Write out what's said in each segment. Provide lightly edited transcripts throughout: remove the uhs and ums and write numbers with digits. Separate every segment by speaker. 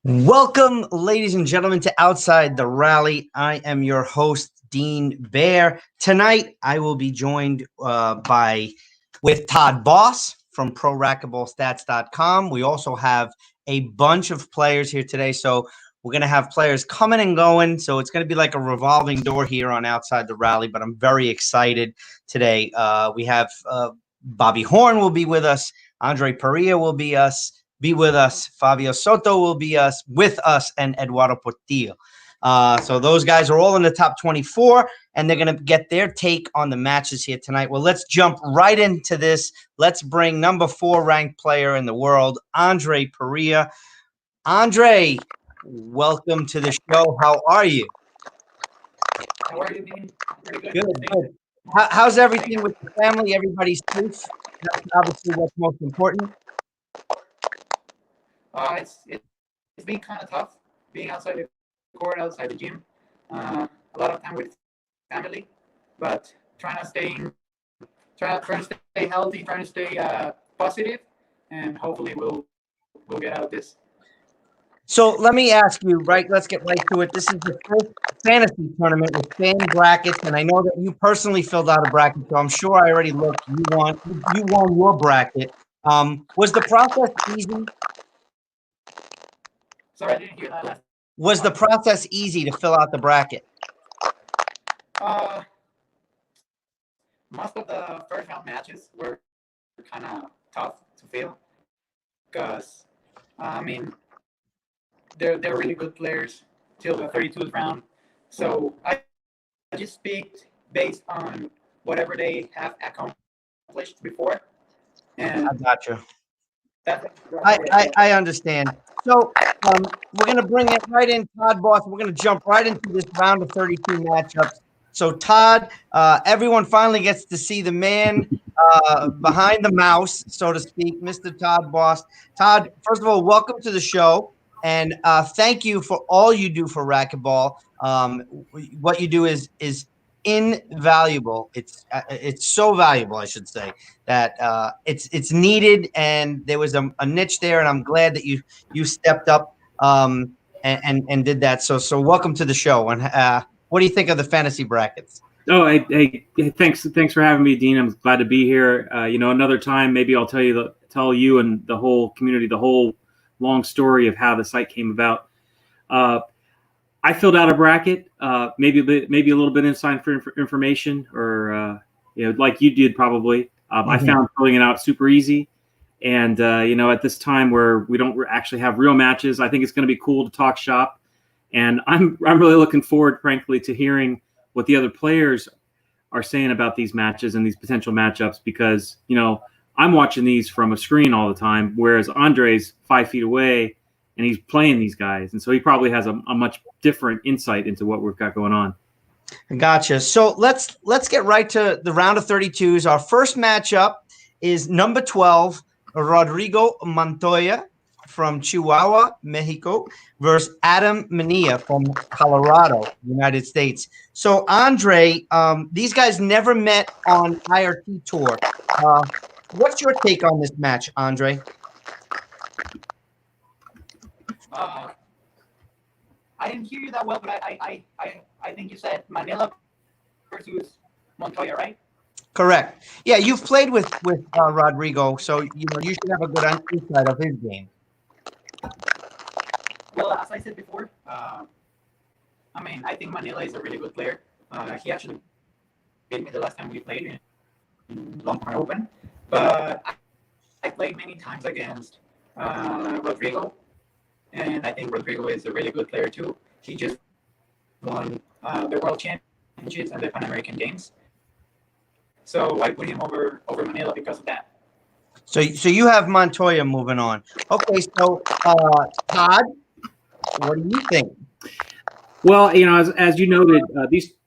Speaker 1: Welcome, ladies and gentlemen, to Outside the Rally. I am your host, Dean Baer. Tonight, I will be joined with Todd Boss from ProRacquetballStats.com. We also have a bunch of players here today, so we're going to have players coming and going. So it's going to be like a revolving door here on Outside the Rally, but I'm very excited today. We have Bobby Horn will be with us. Andree Parrilla will be with us. Favio Soto will be with us, and Lalo Portillo. So those guys are all in the top 24, and they're going to get their take on the matches here tonight. Well, let's jump right into this. Let's bring number 4 ranked player in the world, Andree Parrilla. Andree, welcome to the show. How are you?
Speaker 2: How are you, Dean?
Speaker 1: Good. How's everything with the family? Everybody's safe? That's obviously what's most important.
Speaker 2: It's been kind of tough being outside the court, outside the gym. A lot of time with family, but trying to stay healthy, trying to stay positive, and hopefully we'll get out of this.
Speaker 1: So let me ask you, right? Let's get right to it. This is the first fantasy tournament with fan brackets, and I know that you personally filled out a bracket, so I'm sure I already looked. You won your bracket. Was the process easy?
Speaker 2: Sorry, I didn't hear that last.
Speaker 1: Was the process easy to fill out the bracket?
Speaker 2: Most of the first round matches were kind of tough to fill because, they're really good players till the 32th round. So I just picked based on whatever they have accomplished before. And
Speaker 1: I got you. I understand. So we're going to bring it right in, Todd Boss. We're going to jump right into this round of 32 matchups. So, Todd, everyone finally gets to see the man behind the mouse, so to speak, Mr. Todd Boss. Todd, first of all, welcome to the show, and thank you for all you do for racquetball. What you do is invaluable. It's so valuable, I should say, that it's needed, and there was a niche there, and I'm glad that you stepped up and did that. So welcome to the show. And what do you think of the fantasy brackets?
Speaker 3: Oh, hey, thanks for having me, Dean. I'm glad to be here. Another time maybe I'll tell you and the whole community the whole long story of how the site came about. I filled out a bracket, maybe a little bit inside information, or like you did probably. I found filling it out super easy, and at this time where we don't actually have real matches, I think it's going to be cool to talk shop, and I'm really looking forward, frankly, to hearing what the other players are saying about these matches and these potential matchups, because I'm watching these from a screen all the time, whereas Andree's 5 feet away. And he's playing these guys, and so he probably has a much different insight into what we've got going on.
Speaker 1: Gotcha. So let's get right to the round of 32s. Our first matchup is number 12, Rodrigo Montoya from Chihuahua, Mexico, versus Adam Mania from Colorado, United States. So, Andree, these guys never met on IRT Tour. What's your take on this match, Andree?
Speaker 2: I didn't hear you that well, but I think you said Manila versus Montoya, right?
Speaker 1: Correct. Yeah, you've played with Rodrigo, so you should have a good insight of his game.
Speaker 2: Well, as I said before, I think Manila is a really good player. He actually beat me the last time we played in Long Point Open, but I played many times against Rodrigo. And I think Rodrigo is a really good player too. He just won the World Championships and the Pan American Games. So I put him over Manila because of that.
Speaker 1: So you have Montoya moving on. Okay, so Todd, what do you think?
Speaker 3: Well, as you noted,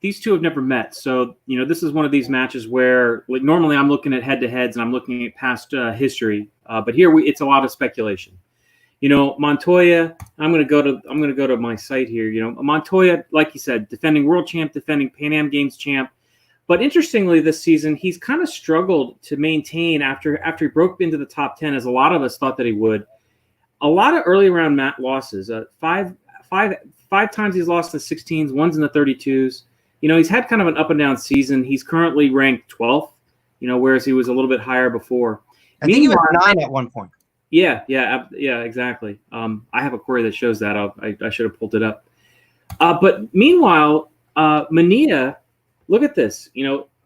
Speaker 3: these two have never met. So this is one of these matches where, like, normally I'm looking at head-to-heads and I'm looking at past history, but here it's a lot of speculation. Montoya, I'm going to go to my site here. Montoya, like you said, defending world champ, defending Pan Am Games champ. But interestingly, this season, he's kind of struggled to maintain after he broke into the top 10, as a lot of us thought that he would. a lot of early round losses. Five times he's lost in the 16s, one's in the 32s. He's had kind of an up and down season. He's currently ranked 12th, whereas he was a little bit higher before.
Speaker 1: I think he was 9 at one point.
Speaker 3: Yeah, exactly. I have a query that shows that. I should have pulled it up. But meanwhile, Mania, look at this.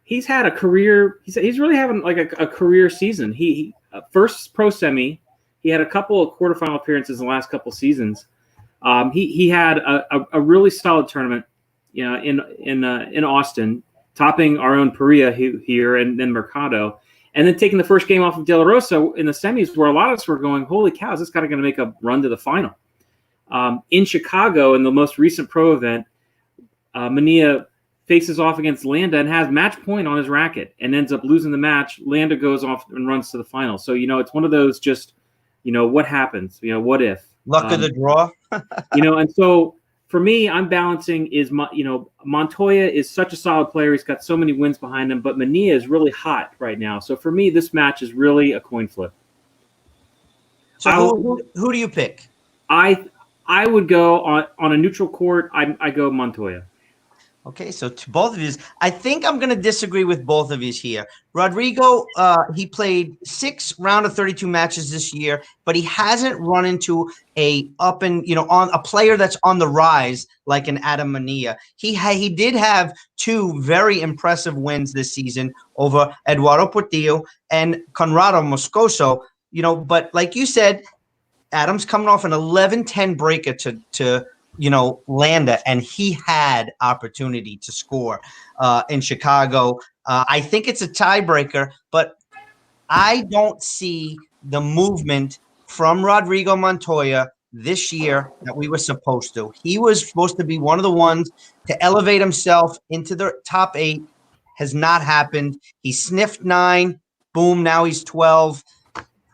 Speaker 3: He's had a career. He's really having like a career season. He first pro semi. He had a couple of quarterfinal appearances in the last couple of seasons. He had a really solid tournament, in Austin, topping our own Parrilla here and then Mercado, and then taking the first game off of De La Rosa in the semis, where a lot of us were going, "Holy cow, is this guy going to make a run to the final?" In Chicago, in the most recent pro event, Mania faces off against Landa and has match point on his racket and ends up losing the match. Landa goes off and runs to the final. So, it's one of those just, what happens? What if?
Speaker 1: Luck of the draw.
Speaker 3: And so for me, I'm balancing Montoya is such a solid player. He's got so many wins behind him, but Mania is really hot right now. So for me, this match is really a coin flip.
Speaker 1: So who do you pick?
Speaker 3: I would go on a neutral court. I go Montoya.
Speaker 1: Okay, so to both of you, I think I'm going to disagree with both of you here. Rodrigo, he played 6 round of 32 matches this year, but he hasn't run into on a player that's on the rise like an Adam Mania. He did have 2 very impressive wins this season over Eduardo Portillo and Conrado Moscoso. But like you said, Adam's coming off an 11-10 breaker to Landa, and he had opportunity to score in Chicago. I think it's a tiebreaker, but I don't see the movement from Rodrigo Montoya this year that we were supposed to. He was supposed to be one of the ones to elevate himself into the top 8. Has not happened. He sniffed 9. Boom, now he's 12.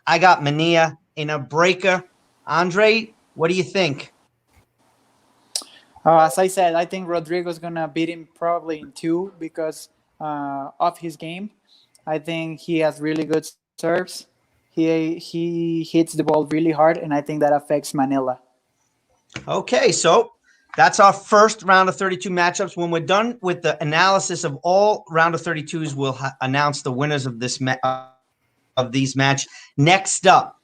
Speaker 1: I got Mania in a breaker. Andree, what do you think?
Speaker 2: As I said, I think Rodrigo's going to beat him probably in 2 because of his game. I think he has really good serves. He hits the ball really hard, and I think that affects Manila.
Speaker 1: Okay, so that's our first round of 32 matchups. When we're done with the analysis of all round of 32s, we'll announce the winners of this these match. Next up,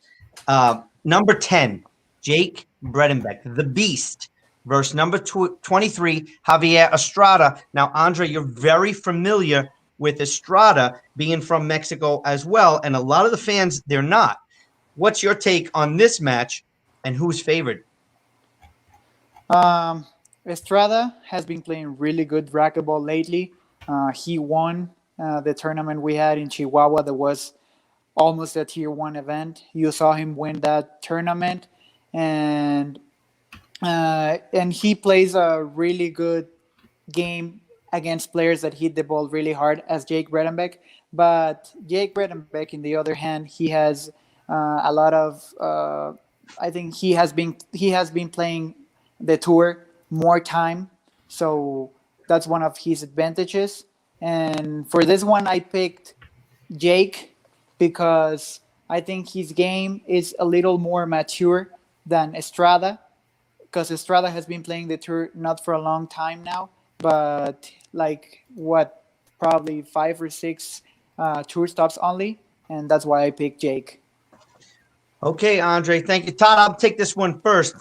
Speaker 1: number 10, Jake Bredenbeck, the Beast, versus number 23, Javier Estrada. Now, Andree, you're very familiar with Estrada being from Mexico as well, and a lot of the fans, they're not. What's your take on this match, and who's favored?
Speaker 2: Estrada has been playing really good racquetball lately. He won the tournament we had in Chihuahua that was almost a tier 1 event. You saw him win that tournament, and he plays a really good game against players that hit the ball really hard as Jake Bredenbeck. But Jake Bredenbeck, on the other hand, he has a lot of. I think he has been playing the tour more time, so that's one of his advantages. And for this one, I picked Jake because I think his game is a little more mature than Estrada, because Estrada has been playing the tour not for a long time now, but probably 5 or 6 tour stops only, and that's why I picked Jake.
Speaker 1: Okay, Andree, thank you. Todd, I'll take this one first.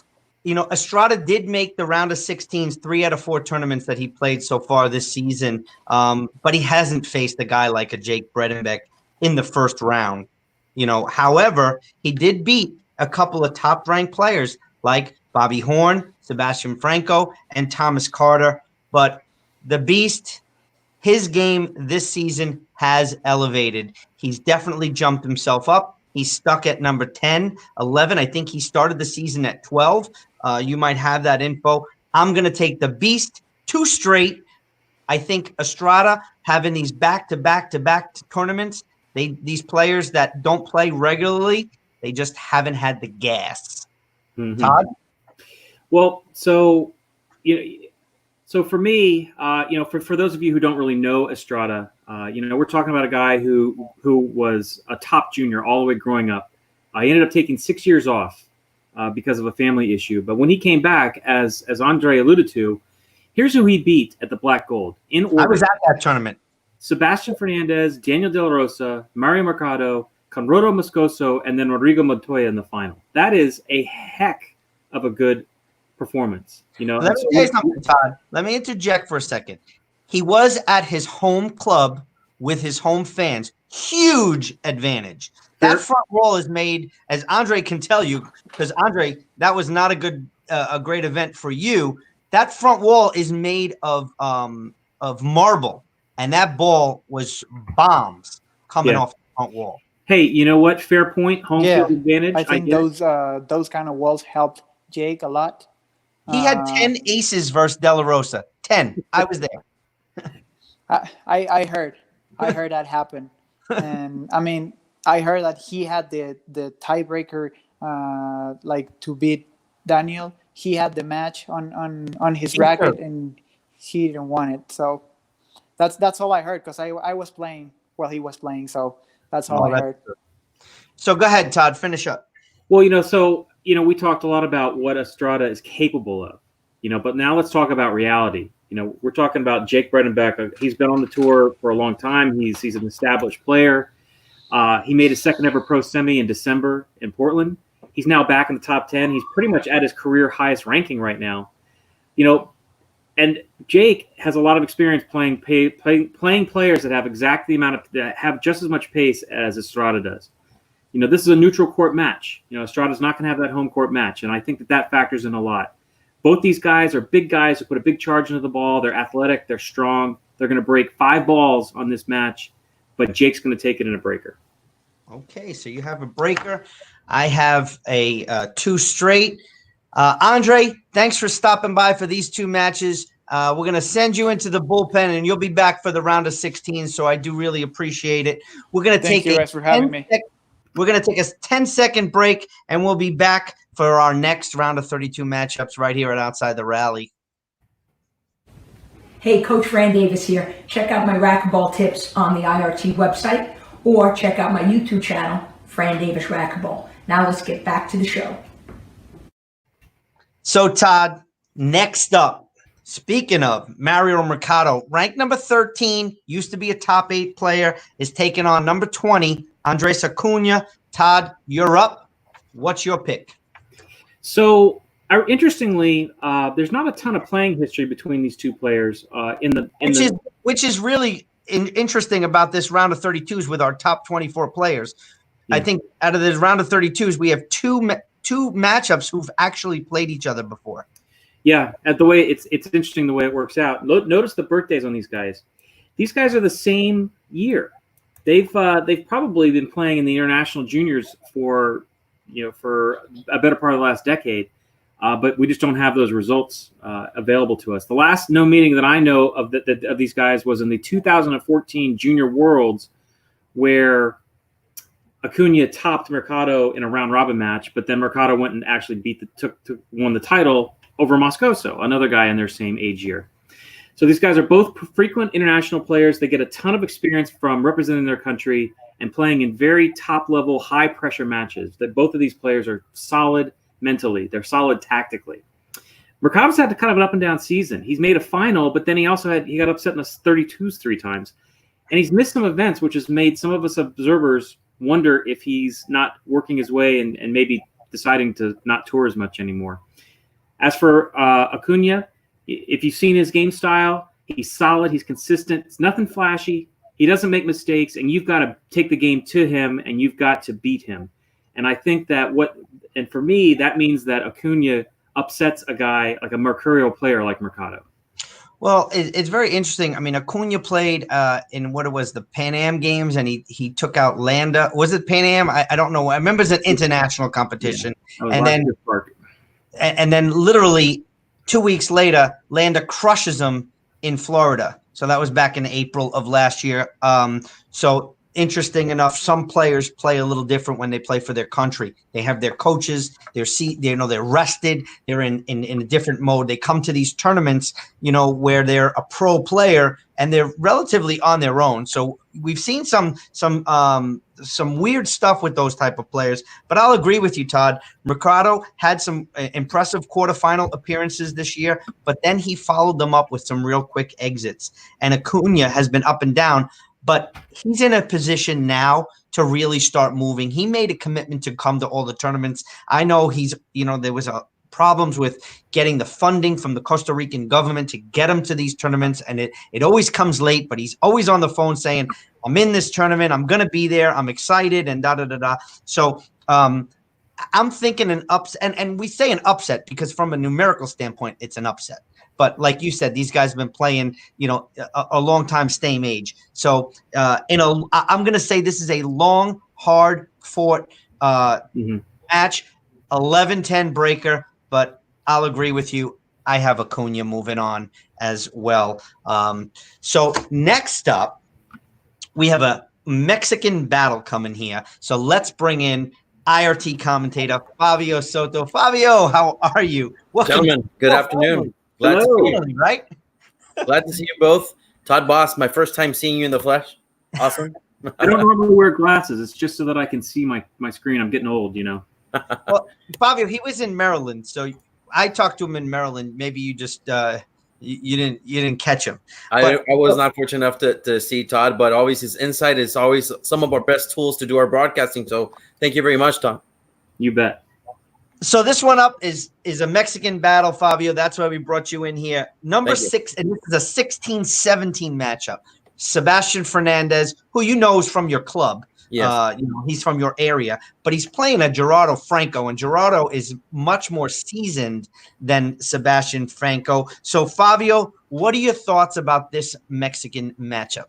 Speaker 1: Estrada did make the round of 16s, 3 out of 4 tournaments that he played so far this season, but he hasn't faced a guy like a Jake Bredenbeck in the first round. However, he did beat a couple of top-ranked players like Bobby Horn, Sebastian Franco, and Thomas Carter. But the Beast, his game this season has elevated. He's definitely jumped himself up. He's stuck at number 10, 11. I think he started the season at 12. You might have that info. I'm going to take the Beast 2 straight. I think Estrada having these back-to-back tournaments, these players that don't play regularly, they just haven't had the gas. Mm-hmm. Todd?
Speaker 3: Well, so for me, for those of you who don't really know Estrada, we're talking about a guy who was a top junior all the way growing up. He ended up taking 6 years off because of a family issue. But when he came back, as Andree alluded to, here's who he beat at the Black Gold in order.
Speaker 1: I was at that tournament.
Speaker 3: Sebastian Fernandez, Daniel De La Rosa, Mario Mercado, Conrado Moscoso, and then Rodrigo Montoya in the final. That is a heck of a good performance. You know,
Speaker 1: let me tell you something, Todd. Let me interject for a second. He was at his home club with his home fans. Huge advantage. That front wall is made, as Andree can tell you, because Andree, that was not a great event for you. That front wall is made of marble, and that ball was bombs coming off the front wall.
Speaker 3: Hey, you know what? Fair point. Home field advantage.
Speaker 4: I think those kind of walls helped Jake a lot.
Speaker 1: He had 10 aces versus De La Rosa. 10. I was there.
Speaker 4: I heard that happen, and I mean, I heard that he had the tiebreaker, like to beat Daniel. He had the match on his racket, and he didn't want it. So that's all I heard, because I was playing while he was playing. So that's all I heard.
Speaker 1: So go ahead, Todd. Finish up.
Speaker 3: Well, we talked a lot about what Estrada is capable of, but now let's talk about reality. We're talking about Jake Bredenbeck. He's been on the tour for a long time. He's an established player. He made his second ever pro semi in December in Portland. He's now back in the top 10. He's pretty much at his career highest ranking right now. And Jake has a lot of experience playing players that have that have just as much pace as Estrada does. This is a neutral court match. Estrada's not going to have that home court match, and I think that factors in a lot. Both these guys are big guys who put a big charge into the ball. They're athletic. They're strong. They're going to break 5 balls on this match, but Jake's going to take it in a breaker.
Speaker 1: Okay, so you have a breaker. I have a 2 straight. Andree, thanks for stopping by for these 2 matches. We're going to send you into the bullpen, and you'll be back for the round of 16, so I do really appreciate it. We're going to
Speaker 4: Thank you guys for having me.
Speaker 1: We're going to take a 10-second break, and we'll be back for our next round of 32 matchups right here at Outside the Rally.
Speaker 5: Hey, Coach Fran Davis here. Check out my racquetball tips on the IRT website, or check out my YouTube channel, Fran Davis Racquetball. Now let's get back to the show.
Speaker 1: So, Todd, next up, speaking of Mario Mercado, ranked number 13, used to be a top 8 player, is taking on number 20, Andres Acuna. Todd, you're up. What's your pick?
Speaker 3: So, interestingly, there's not a ton of playing history between these 2 players.
Speaker 1: Which is really interesting about this round of 32s with our top 24 players. Yeah. I think out of this round of 32s, we have two matchups who've actually played each other before.
Speaker 3: Yeah, at the way it's interesting the way it works out. Notice the birthdays on these guys. These guys are the same year. They've probably been playing in the international juniors for a better part of the last decade, but we just don't have those results available to us. The last no meeting that I know of of these guys was in the 2014 Junior Worlds, where Acuna topped Mercado in a round robin match, but then Mercado went and actually won the title over Moscoso, another guy in their same age year. So these guys are both frequent international players. They get a ton of experience from representing their country and playing in very top-level, high-pressure matches. That both of these players are solid mentally. They're solid tactically. Mercado's had kind of an up-and-down season. He's made a final, but then he got upset in the 32s 3 times. And he's missed some events, which has made some of us observers wonder if he's not working his way and maybe deciding to not tour as much anymore. As for Acuna, if you've seen his game style, he's solid, he's consistent. It's nothing flashy. He doesn't make mistakes, and you've got to take the game to him, and you've got to beat him. And I think that for me, that means that Acuna upsets a guy like a mercurial player like Mercado.
Speaker 1: Well, it's very interesting. I mean, Acuna played in what it was, the Pan Am Games, and he took out Landa. Was it Pan Am? I don't know. I remember it's an international competition. Yeah, and then literally 2 weeks later, Landa crushes him in Florida. So that was back in April of last year. So interesting enough, some players play a little different when they play for their country. They have their coaches, they're rested, they're in a different mode. They come to these tournaments, where they're a pro player and they're relatively on their own. So we've seen some weird stuff with those type of players. But I'll agree with you, Todd. Mercado had some impressive quarterfinal appearances this year, but then he followed them up with some real quick exits. And Acuna has been up and down, but he's in a position now to really start moving. He made a commitment to come to all the tournaments. I know there was problems with getting the funding from the Costa Rican government to get him to these tournaments, and it always comes late, but he's always on the phone saying, I'm in this tournament, I'm going to be there, I'm excited, and da-da-da-da. So I'm thinking an upset, and we say an upset because from a numerical standpoint, it's an upset. But like you said, these guys have been playing, a long time, same age. So I'm going to say this is a long, hard-fought match, 11-10 breaker. But I'll agree with you. I have Acuna moving on as well. So next up, we have a Mexican battle coming here. So let's bring in IRT commentator Favio Soto. Favio, how are you?
Speaker 6: Welcome. Gentlemen, good afternoon. Glad to see you.
Speaker 1: Right?
Speaker 6: Glad to see you both. Todd Boss, my first time seeing you in the flesh. Awesome.
Speaker 3: I don't normally wear glasses. It's just so that I can see my screen. I'm getting old,
Speaker 1: Well, Favio, he was in Maryland, so I talked to him in Maryland. Maybe you just you didn't catch him.
Speaker 6: I was not fortunate enough to see Todd, but always his insight is always some of our best tools to do our broadcasting. So thank you very much, Todd.
Speaker 3: You bet.
Speaker 1: So this one up is a Mexican battle, Favio. That's why we brought you in here. Number 6, and this is a 16-17 matchup. Sebastian Fernandez, who you know is from your club.
Speaker 6: Yes.
Speaker 1: He's from your area, but he's playing a Gerardo Franco, and Gerardo is much more seasoned than Sebastian Franco. So, Favio, what are your thoughts about this Mexican matchup?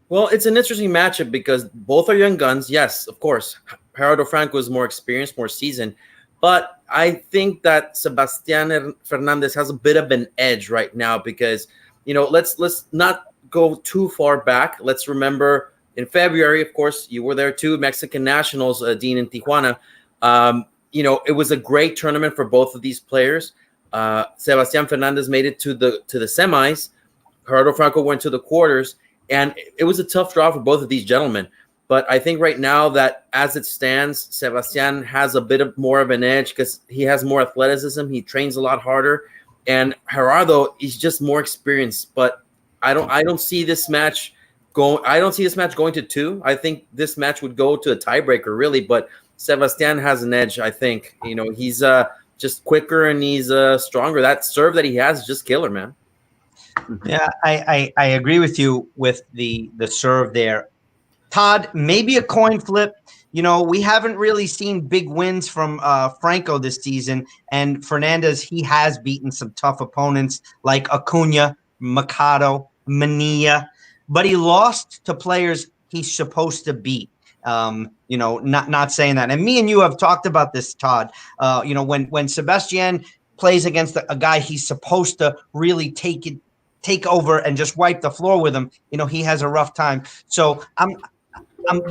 Speaker 6: Well, it's an interesting matchup because both are young guns. Yes, of course. Gerardo Franco is more experienced, more seasoned, but I think that Sebastian Fernandez has a bit of an edge right now because, let's not go too far back. Let's remember in February, of course, you were there too, Mexican Nationals, Dean in Tijuana. It was a great tournament for both of these players. Sebastian Fernandez made it to the semis. Gerardo Franco went to the quarters, and it was a tough draw for both of these gentlemen. But I think right now that as it stands, Sebastian has a bit of more of an edge because he has more athleticism. He trains a lot harder, and Gerardo is just more experienced. But I don't see this match going to 2. I think this match would go to a tiebreaker, really. But Sebastian has an edge, I think. He's just quicker and he's stronger. That serve that he has is just killer, man.
Speaker 1: Yeah, I agree with you with the serve there. Todd, maybe a coin flip. We haven't really seen big wins from Franco this season. And Fernandez, he has beaten some tough opponents like Acuna, Mercado, Mania. But he lost to players he's supposed to beat. Not saying that. And me and you have talked about this, Todd. When Sebastian plays against a guy he's supposed to really take over and just wipe the floor with him, he has a rough time. So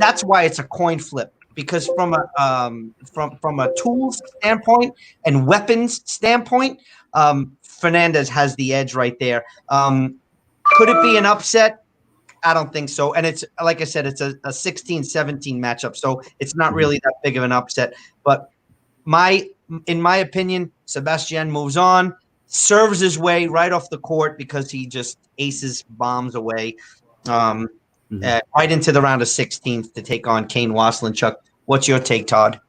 Speaker 1: that's why it's a coin flip, because from a tools standpoint and weapons standpoint, Fernandez has the edge right there. Could it be an upset? I don't think so. And it's, like I said, it's a 16-17 matchup. So it's not really that big of an upset. But in my opinion, Sebastian moves on, serves his way right off the court because he just aces bombs away right into the round of 16 to take on Kane Waslinchuk. What's your take, Todd?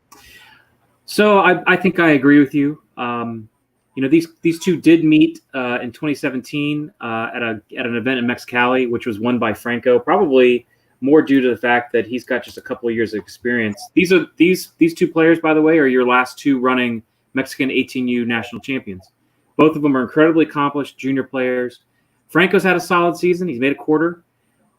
Speaker 3: So I think I agree with you. These two did meet in 2017 at an event in Mexicali, which was won by Franco, probably more due to the fact that he's got just a couple of years of experience. These two players, by the way, are your last 2 running Mexican 18U national champions. Both of them are incredibly accomplished junior players. Franco's had a solid season. He's made a quarter.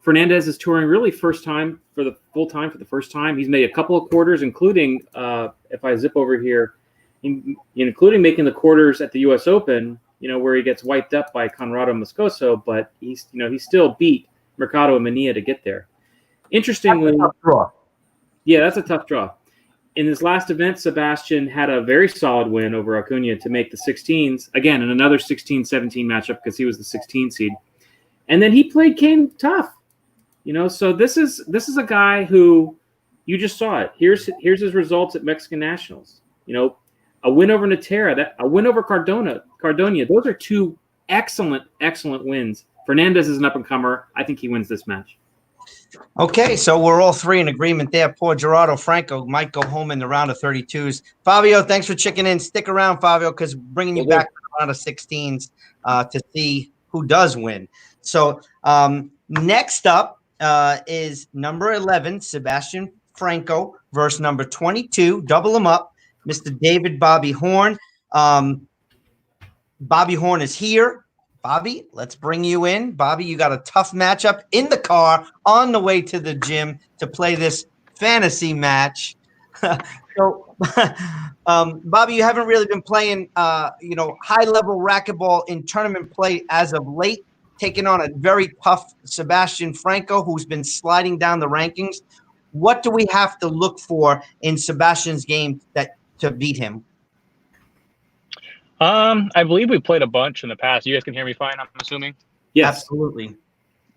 Speaker 3: Fernandez is touring really for the first time. He's made a couple of quarters, including, if I zip over here, including making the quarters at the U.S. Open, where he gets wiped up by Conrado Moscoso, but he still beat Mercado and Mania to get there. Interestingly,
Speaker 1: that's a tough draw.
Speaker 3: Yeah, that's a tough draw. In his last event, Sebastian had a very solid win over Acuna to make the 16s, again, in another 16-17 matchup because he was the 16 seed. And then he played Kane tough. So this is a guy who you just saw it. Here's his results at Mexican Nationals. A win over Natera, a win over Cardonia. Those are two excellent wins. Fernandez is an up-and-comer. I think he wins this match.
Speaker 1: Okay, so we're all three in agreement there. Poor Gerardo Franco might go home in the round of 32s. Fabio, thanks for checking in. Stick around, Fabio, because bringing you back to the round of 16s to see who does win. So next up is number 11, Sebastian Franco, versus number 22. Double them up, Mr. David Bobby Horn. Bobby Horn is here. Bobby, let's bring you in. Bobby, you got a tough matchup in the car on the way to the gym to play this fantasy match. So, Bobby, you haven't really been playing, high-level racquetball in tournament play as of late, taking on a very tough Sebastian Franco, who's been sliding down the rankings. What do we have to look for in Sebastian's game to beat him?
Speaker 7: I believe we played a bunch in the past. You guys can hear me fine, I'm assuming?
Speaker 3: Yes.
Speaker 1: Absolutely.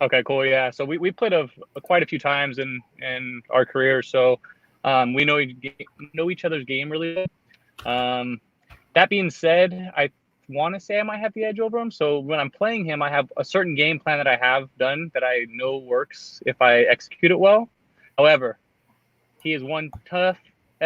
Speaker 7: Okay, cool. Yeah. So we played quite a few times in our career. So we know each other's game really well. That being said, I want to say I might have the edge over him. So when I'm playing him, I have a certain game plan that I have done that I know works if I execute it well. However, he is one tough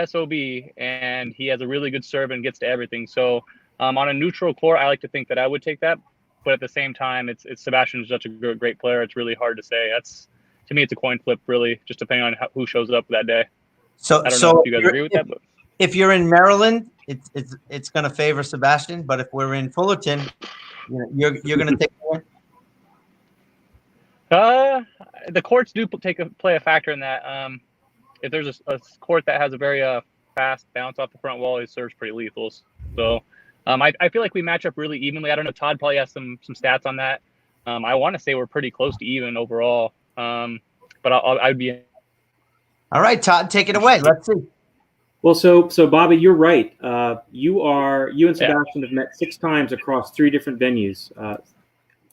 Speaker 7: SOB and he has a really good serve and gets to everything. So on a neutral court, I like to think that I would take that, but at the same time, it's Sebastian's such a great player. It's really hard to say. To me, it's a coin flip, really, just depending on who shows up that day.
Speaker 1: So
Speaker 7: I don't know if you guys agree with that. But
Speaker 1: if you're in Maryland, it's going to favor Sebastian. But if we're in Fullerton, you're going to take one.
Speaker 7: The courts do play a factor in that. If there's a court that has a very fast bounce off the front wall, his serve's pretty lethal. So. I feel like we match up really evenly. I don't know. Todd probably has some stats on that. I want to say we're pretty close to even overall. But I'd be.
Speaker 1: All right, Todd, take it away. Let's see.
Speaker 3: Well, so Bobby, you're right. You and Sebastian have met 6 times across 3 different venues.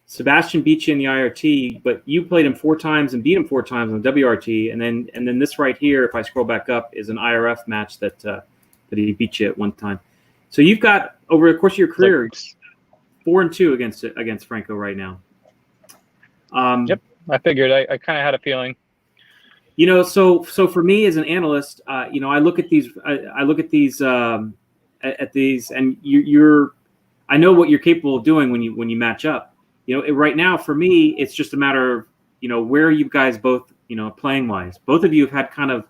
Speaker 3: Sebastian beat you in the IRT, but you played him 4 times and beat him 4 times on the WRT, and then this right here, if I scroll back up, is an IRF match that he beat you at one time. So you've got, over the course of your career, 4-2 against Franco right now.
Speaker 7: Yep, I figured. I kind of had a feeling.
Speaker 3: So for me as an analyst, I look at these, and I know what you're capable of doing when you match up. Right now for me, it's just a matter of where you guys both playing wise. Both of you have had kind of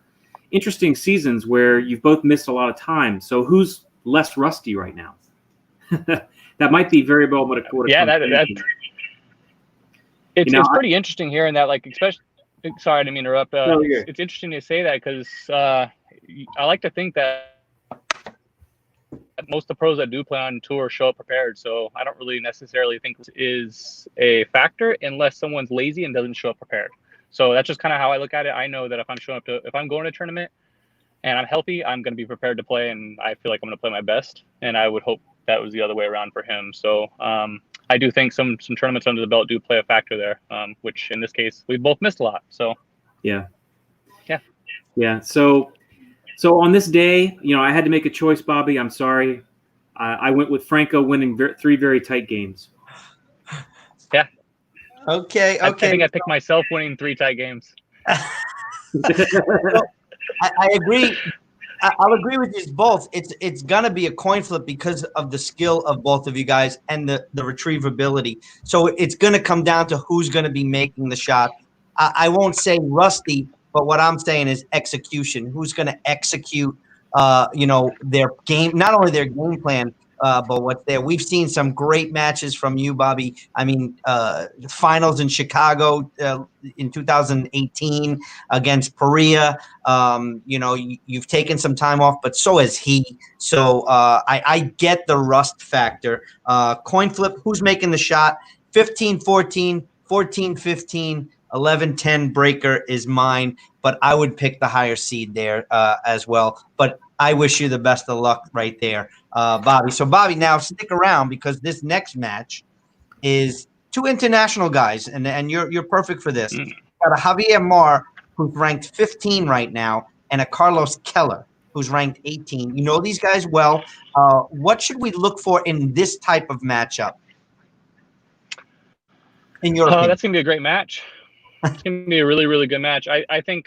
Speaker 3: interesting seasons where you've both missed a lot of time. So who's less rusty right now? That might be very well what a quarter.
Speaker 7: Yeah, it's pretty interesting hearing that. Like, especially, sorry, I didn't mean to interrupt. It's interesting to say that because I like to think that most of the pros that do play on tour show up prepared. So I don't really necessarily think this is a factor unless someone's lazy and doesn't show up prepared. So that's just kind of how I look at it. I know that if I'm going to a tournament and I'm healthy, I'm going to be prepared to play, and I feel like I'm going to play my best. And I would hope that was the other way around for him. So I do think some tournaments under the belt do play a factor there, which in this case we both missed a lot. So
Speaker 3: yeah. So on this day, I had to make a choice, Bobby. I'm sorry. I went with Franco winning 3 very tight games.
Speaker 7: Yeah.
Speaker 1: Okay.
Speaker 7: I think I picked myself winning 3 tight games.
Speaker 1: I agree. I'll agree with you both. It's gonna be a coin flip because of the skill of both of you guys and the retrievability. So it's gonna come down to who's gonna be making the shot. I won't say rusty, but what I'm saying is execution. Who's gonna execute their game, not only their game plan, but what's there. We've seen some great matches from you, Bobby. I mean, finals in Chicago in 2018 against Parrilla. You've taken some time off, but so has he. So I get the rust factor. Coin flip, who's making the shot? 15-14, 14-15, 11-10 breaker is mine, but I would pick the higher seed there as well. But I wish you the best of luck right there, Bobby. So, Bobby, now stick around because this next match is 2 international guys, and you're perfect for this. got a Javier Mar who's ranked 15 right now, and a Carlos Keller who's ranked 18. You know these guys well. What should we look for in this type of matchup? In your opinion?
Speaker 7: That's gonna be a great match. It's gonna be a really, really good match. I think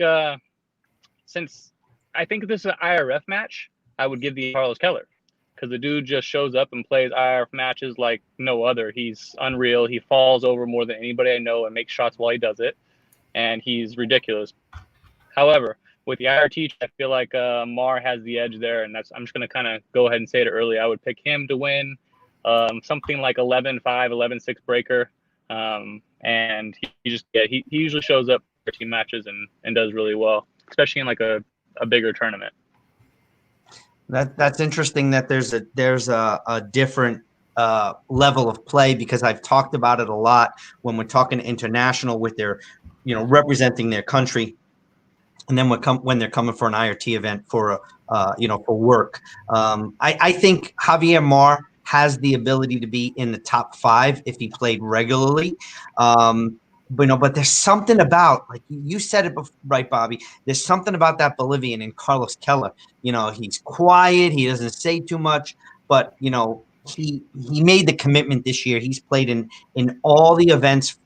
Speaker 7: since I think this is an IRF match, I would give the Carlos Keller, because the dude just shows up and plays IRF matches like no other. He's unreal. He falls over more than anybody I know and makes shots while he does it, and he's ridiculous. However, with the IRT, I feel like Mar has the edge there, and I'm just gonna kind of go ahead and say it early. I would pick him to win something like 11-5, 11-6 breaker. And he usually shows up for team matches and does really well, especially in like a bigger tournament.
Speaker 1: That's interesting that there's a different level of play, because I've talked about it a lot when we're talking international with their, representing their country, and then when they're coming for an IRT event for for work. I think Javier Mar has the ability to be in the top 5 if he played regularly. But there's something about, like you said it right, Bobby, there's something about that Bolivian in Carlos Keller. He's quiet. He doesn't say too much, but, he made the commitment this year. He's played in all the events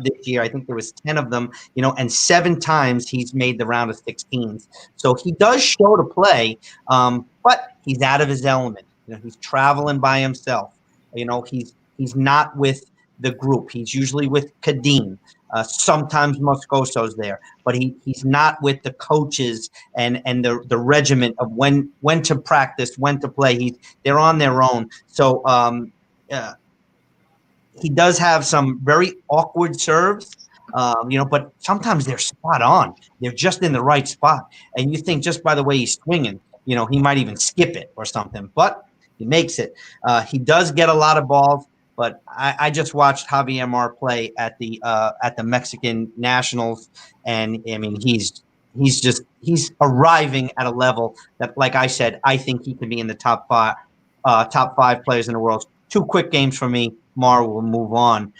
Speaker 1: this year. I think there was 10 of them, and 7 times he's made the round of 16s. So he does show to play, but he's out of his element. He's traveling by himself. He's not with the group. He's usually with Kadim. Sometimes Moscoso's there, but he's not with the coaches and the regiment of when to practice, when to play. They're on their own. So he does have some very awkward serves, but sometimes they're spot on. They're just in the right spot, and you think just by the way he's swinging, he might even skip it or something, but he makes it. He does get a lot of balls. But I just watched Javier Mar play at the Mexican Nationals, and I mean he's arriving at a level that, like I said, I think he could be in the top five players in the world. 2 quick games for me. Mar will move on.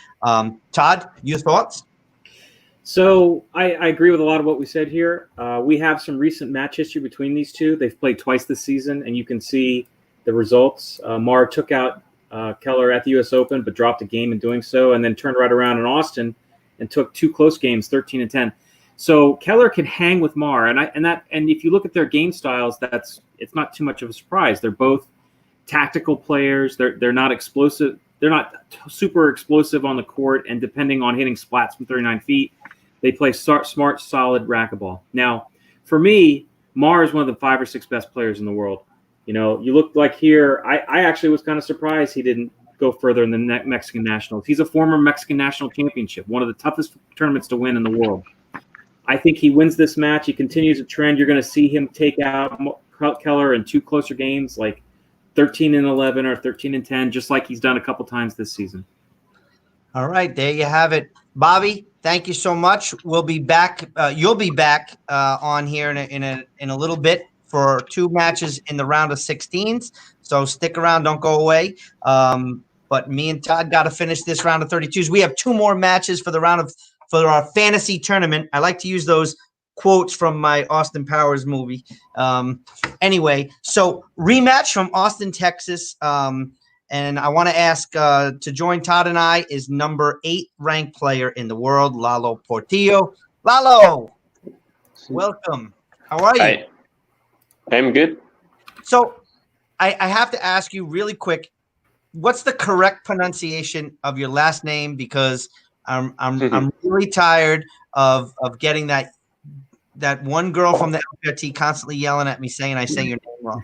Speaker 1: Todd, your thoughts?
Speaker 3: So I agree with a lot of what we said here. We have some recent match history between these two. They've played twice this season, and you can see the results. Mar took out Keller at the U.S. Open, but dropped a game in doing so, and then turned right around in Austin and took 2 close games, 13-10. So Keller can hang with Mar, and if you look at their game styles, it's not too much of a surprise. They're both tactical players. They're not explosive. They're not super explosive on the court, and depending on hitting splats from 39 feet, they play smart, solid racquetball. Now, for me, Mar is one of the 5 or 6 best players in the world. You look like here, I actually was kind of surprised he didn't go further in the Mexican Nationals. He's a former Mexican National Championship, one of the toughest tournaments to win in the world. I think he wins this match. He continues a trend. You're going to see him take out Keller in 2 closer games, like 13-11 or 13-10, just like he's done a couple times this season.
Speaker 1: All right, there you have it. Bobby, thank you so much. We'll be back. You'll be back on here in a little bit for 2 matches in the round of 16s. So stick around, don't go away. But me and Todd got to finish this round of 32s. We have 2 more matches for our fantasy tournament. I like to use those quotes from my Austin Powers movie. Anyway, so rematch from Austin, Texas. And I want to ask to join Todd and I is number 8 ranked player in the world, Lalo Portillo. Lalo, welcome. How are you?
Speaker 8: Hi. I'm good.
Speaker 1: So I have to ask you really quick, what's the correct pronunciation of your last name? Because I'm really tired of getting that one girl from the IRT constantly yelling at me saying I say your name wrong.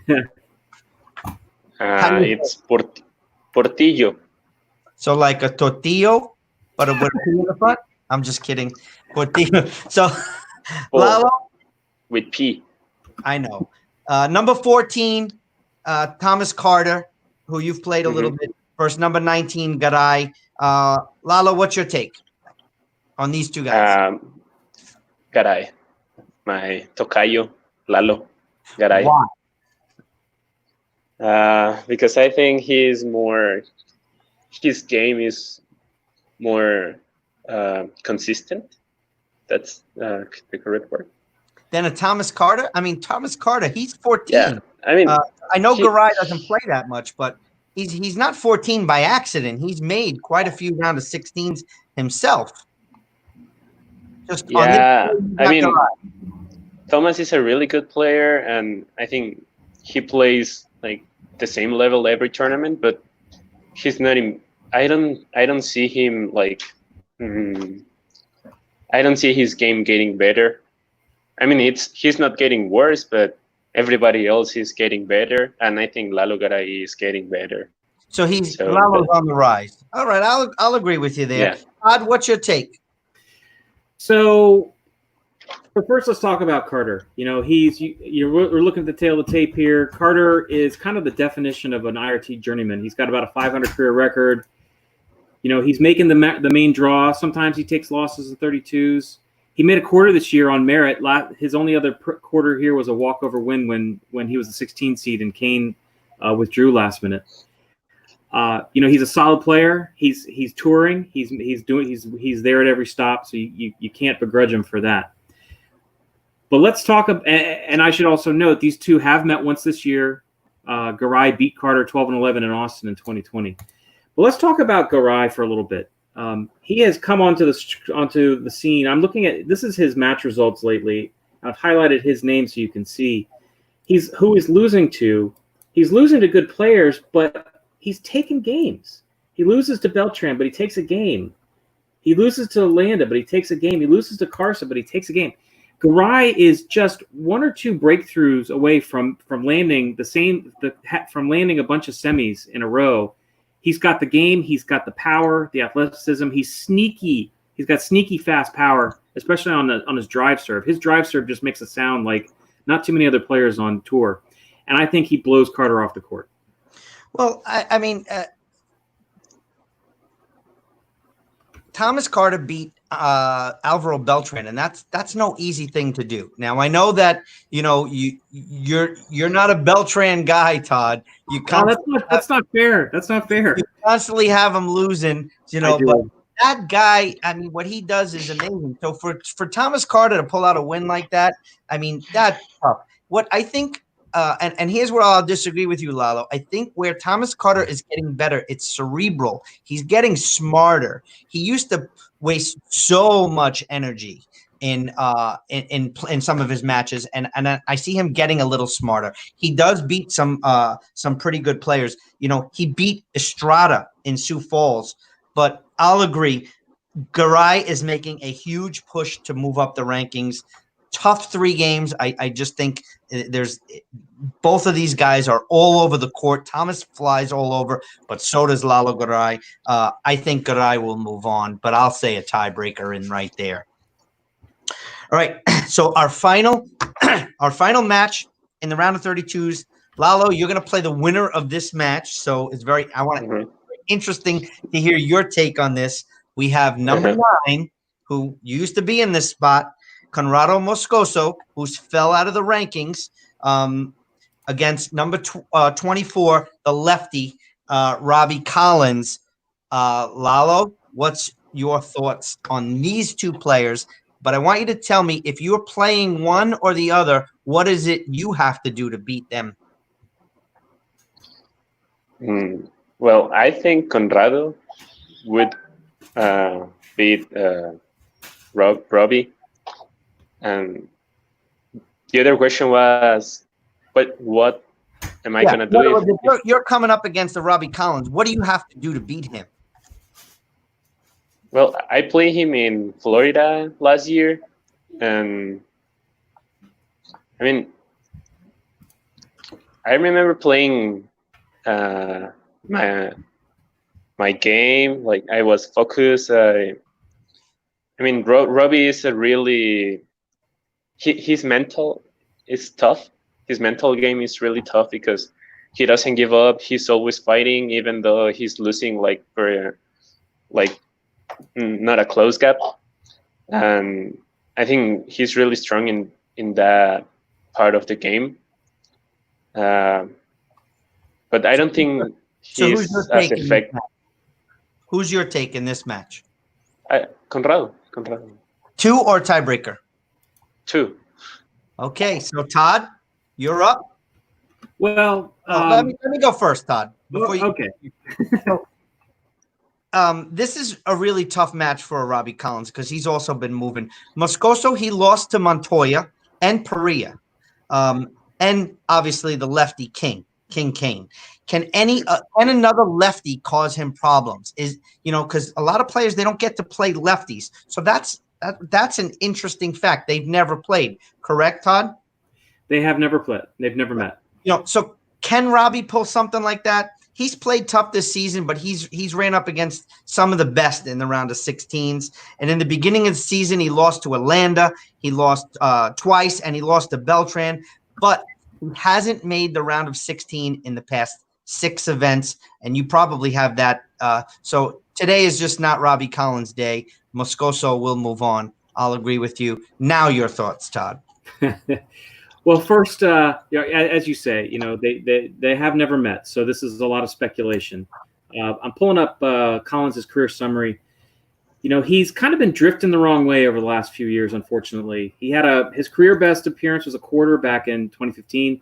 Speaker 8: It's Portillo.
Speaker 1: So like a tortillo, but with a P in the front? I'm just kidding. Portillo. So Lalo?
Speaker 8: With P.
Speaker 1: I know. Number 14, Thomas Carter, who you've played a little bit. Versus number 19, Garay. Lalo, what's your take on these 2 guys?
Speaker 8: Garay. My tocayo, Lalo. Garay.
Speaker 1: Why?
Speaker 8: Because I think his game is more consistent That's the correct word.
Speaker 1: Then a Thomas Carter. I mean, Thomas Carter, he's 14.
Speaker 8: Yeah, I mean,
Speaker 1: I know
Speaker 8: he-
Speaker 1: Garay doesn't play that much, but he's not 14 by accident. He's made quite a few round of 16s himself. Just
Speaker 8: yeah.
Speaker 1: on this,
Speaker 8: I mean,
Speaker 1: Garay.
Speaker 8: Thomas is a really good player, and I think he plays like the same level every tournament. But he's not in. I don't see him like. I don't see his game getting better. I mean, he's not getting worse, but everybody else is getting better, and I think Lalo Garay is getting better.
Speaker 1: So Lalo's on the rise. All right, I'll agree with you there.
Speaker 8: Yeah.
Speaker 1: Todd, what's your take?
Speaker 3: So first, let's talk about Carter. You know, we're looking at the tail of the tape here. Carter is kind of the definition of an IRT journeyman. He's got about a 500 career record. You know, he's making the main draw. Sometimes he takes losses in 32s. He made a quarter this year on merit. His only other quarter here was a walkover win when he was the 16 seed and Kane withdrew last minute. You know, he's a solid player. He's touring. He's there at every stop. So you can't begrudge him for that. But let's talk. And I should also note these two have met once this year. Garay beat Carter 12-11 in Austin in 2020. But let's talk about Garay for a little bit. He has come onto the scene. I'm looking at this is his match results lately. I've highlighted his name so you can see who he's losing to. He's losing to good players, but he's taken games. He loses to Beltran, but he takes a game. He loses to Landa, but he takes a game. He loses to Carson, but he takes a game. Garay is just one or two breakthroughs away from landing from landing a bunch of semis in a row. He's got the game. He's got the power, the athleticism. He's sneaky. He's got sneaky fast power, especially on his drive serve. His drive serve just makes it sound like not too many other players on tour. And I think he blows Carter off the court.
Speaker 1: Well, I mean, Thomas Carter beat Alvaro Beltran, and that's no easy thing to do. Now I know that you're not a Beltran guy, Todd.
Speaker 3: That's not fair. That's not fair.
Speaker 1: You constantly have him losing, but that guy, I mean, what he does is amazing. So for Thomas Carter to pull out a win like that, I mean, that's tough. What I think, and here's where I'll disagree with you, Lalo. I think where Thomas Carter is getting better, it's cerebral. He's getting smarter. He used to waste so much energy in some of his matches, and I see him getting a little smarter. He does beat some pretty good players. You know, he beat Estrada in Sioux Falls, but I'll agree, Garay is making a huge push to move up the rankings. Tough 3 games. I just think there's both of these guys are all over the court. Thomas flies all over, but so does Lalo Garay. I think Garay will move on, but I'll say a tiebreaker in right there. All right, so our final match in the round of 32s. Lalo, you're going to play the winner of this match, so it's very interesting to hear your take on this. We have number 9, who used to be in this spot, Conrado Moscoso, who's fell out of the rankings, against number 24, the lefty, Robbie Collins. Lalo, what's your thoughts on these two players? But I want you to tell me, if you're playing one or the other, what is it you have to do to beat them?
Speaker 8: Well, I think Conrado would beat Robbie. And the other question was, what am I going to do?
Speaker 1: You're coming up against the Robbie Collins. What do you have to do to beat him?
Speaker 8: Well, I played him in Florida last year, and I mean, I remember playing my game, like I was focused. I mean, Robbie is a really his mental is tough. His mental game is really tough because he doesn't give up. He's always fighting, even though he's losing not a close gap. And I think he's really strong in that part of the game. But I don't think he's as effective.
Speaker 1: Who's your take in this match?
Speaker 8: Conrado.
Speaker 1: 2 or tiebreaker?
Speaker 8: 2.
Speaker 1: Okay, so Todd, you're up.
Speaker 3: Well,
Speaker 1: Let me go first, Todd.
Speaker 3: okay.
Speaker 1: This is a really tough match for Robbie Collins because he's also been moving. Moscoso, he lost to Montoya and Parrilla, and obviously the lefty King Kane. Can another lefty cause him problems? Because a lot of players, they don't get to play lefties, so that's an interesting fact. They've never played, correct, Todd?
Speaker 3: They have never played. They've never met.
Speaker 1: So can Robbie pull something like that? He's played tough this season, but he's ran up against some of the best in the round of 16s. And in the beginning of the season, he lost to Alanda, he lost twice, and he lost to Beltran. But he hasn't made the round of 16 in the past 6 events, and you probably have that. So today is just not Robbie Collins' day. Moscoso will move on. I'll agree with you. Now your thoughts, Todd.
Speaker 3: Well, first, as you say, they have never met, so this is a lot of speculation. I'm pulling up Collins' career summary. He's kind of been drifting the wrong way over the last few years, unfortunately. He had his career best appearance was a quarter back in 2015.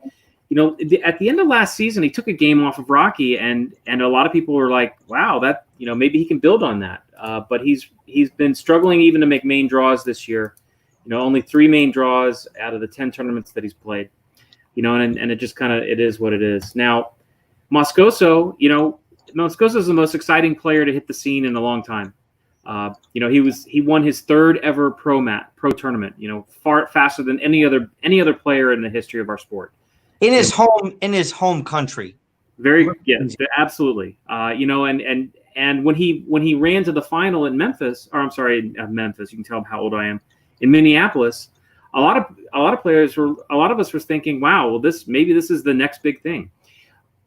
Speaker 3: At the end of last season, he took a game off of Rocky, and a lot of people were like, wow, that maybe he can build on that. But he's been struggling even to make main draws this year. Only 3 main draws out of the 10 tournaments that he's played, and it just it is what it is. Now, Moscoso is the most exciting player to hit the scene in a long time. He won his 3rd ever pro tournament, far faster than any other player in the history of our sport.
Speaker 1: In his home country.
Speaker 3: Yes, absolutely. And when he ran to the final in Memphis, Memphis, you can tell how old I am. In Minneapolis, a lot of us were thinking, wow, well, maybe this is the next big thing.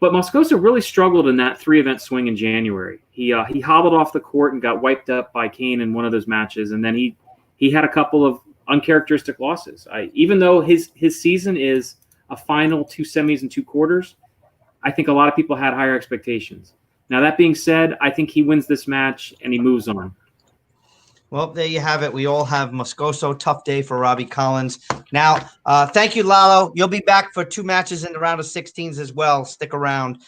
Speaker 3: But Moscoso really struggled in that 3-event swing in January. He hobbled off the court and got wiped up by Kane in one of those matches, and then he had a couple of uncharacteristic losses. Even though his season is a final 2 semis and 2 quarters, I think a lot of people had higher expectations. Now, that being said, I think he wins this match and he moves on.
Speaker 1: Well, there you have it. We all have Moscoso. Tough day for Robbie Collins. Now, thank you, Lalo. You'll be back for 2 matches in the round of 16s as well. Stick around.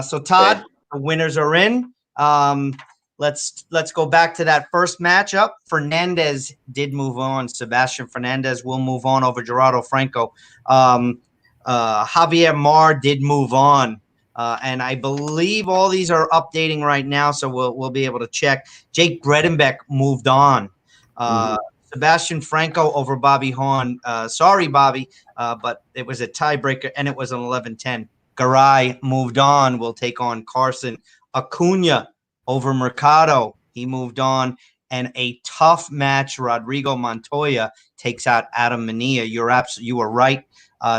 Speaker 1: So, Todd, the winners are in. Let's go back to that first matchup. Fernandez did move on. Sebastian Fernandez will move on over Gerardo Franco. Javier Mar did move on. And I believe all these are updating right now, so we'll be able to check. Jake Bredenbeck moved on. Sebastian Franco over Bobby Horn. Sorry, Bobby, but it was a tiebreaker, and it was an 11-10. Garay moved on. Will take on Carson. Acuna over Mercado. He moved on. And a tough match, Rodrigo Montoya takes out Adam Mania. You were right,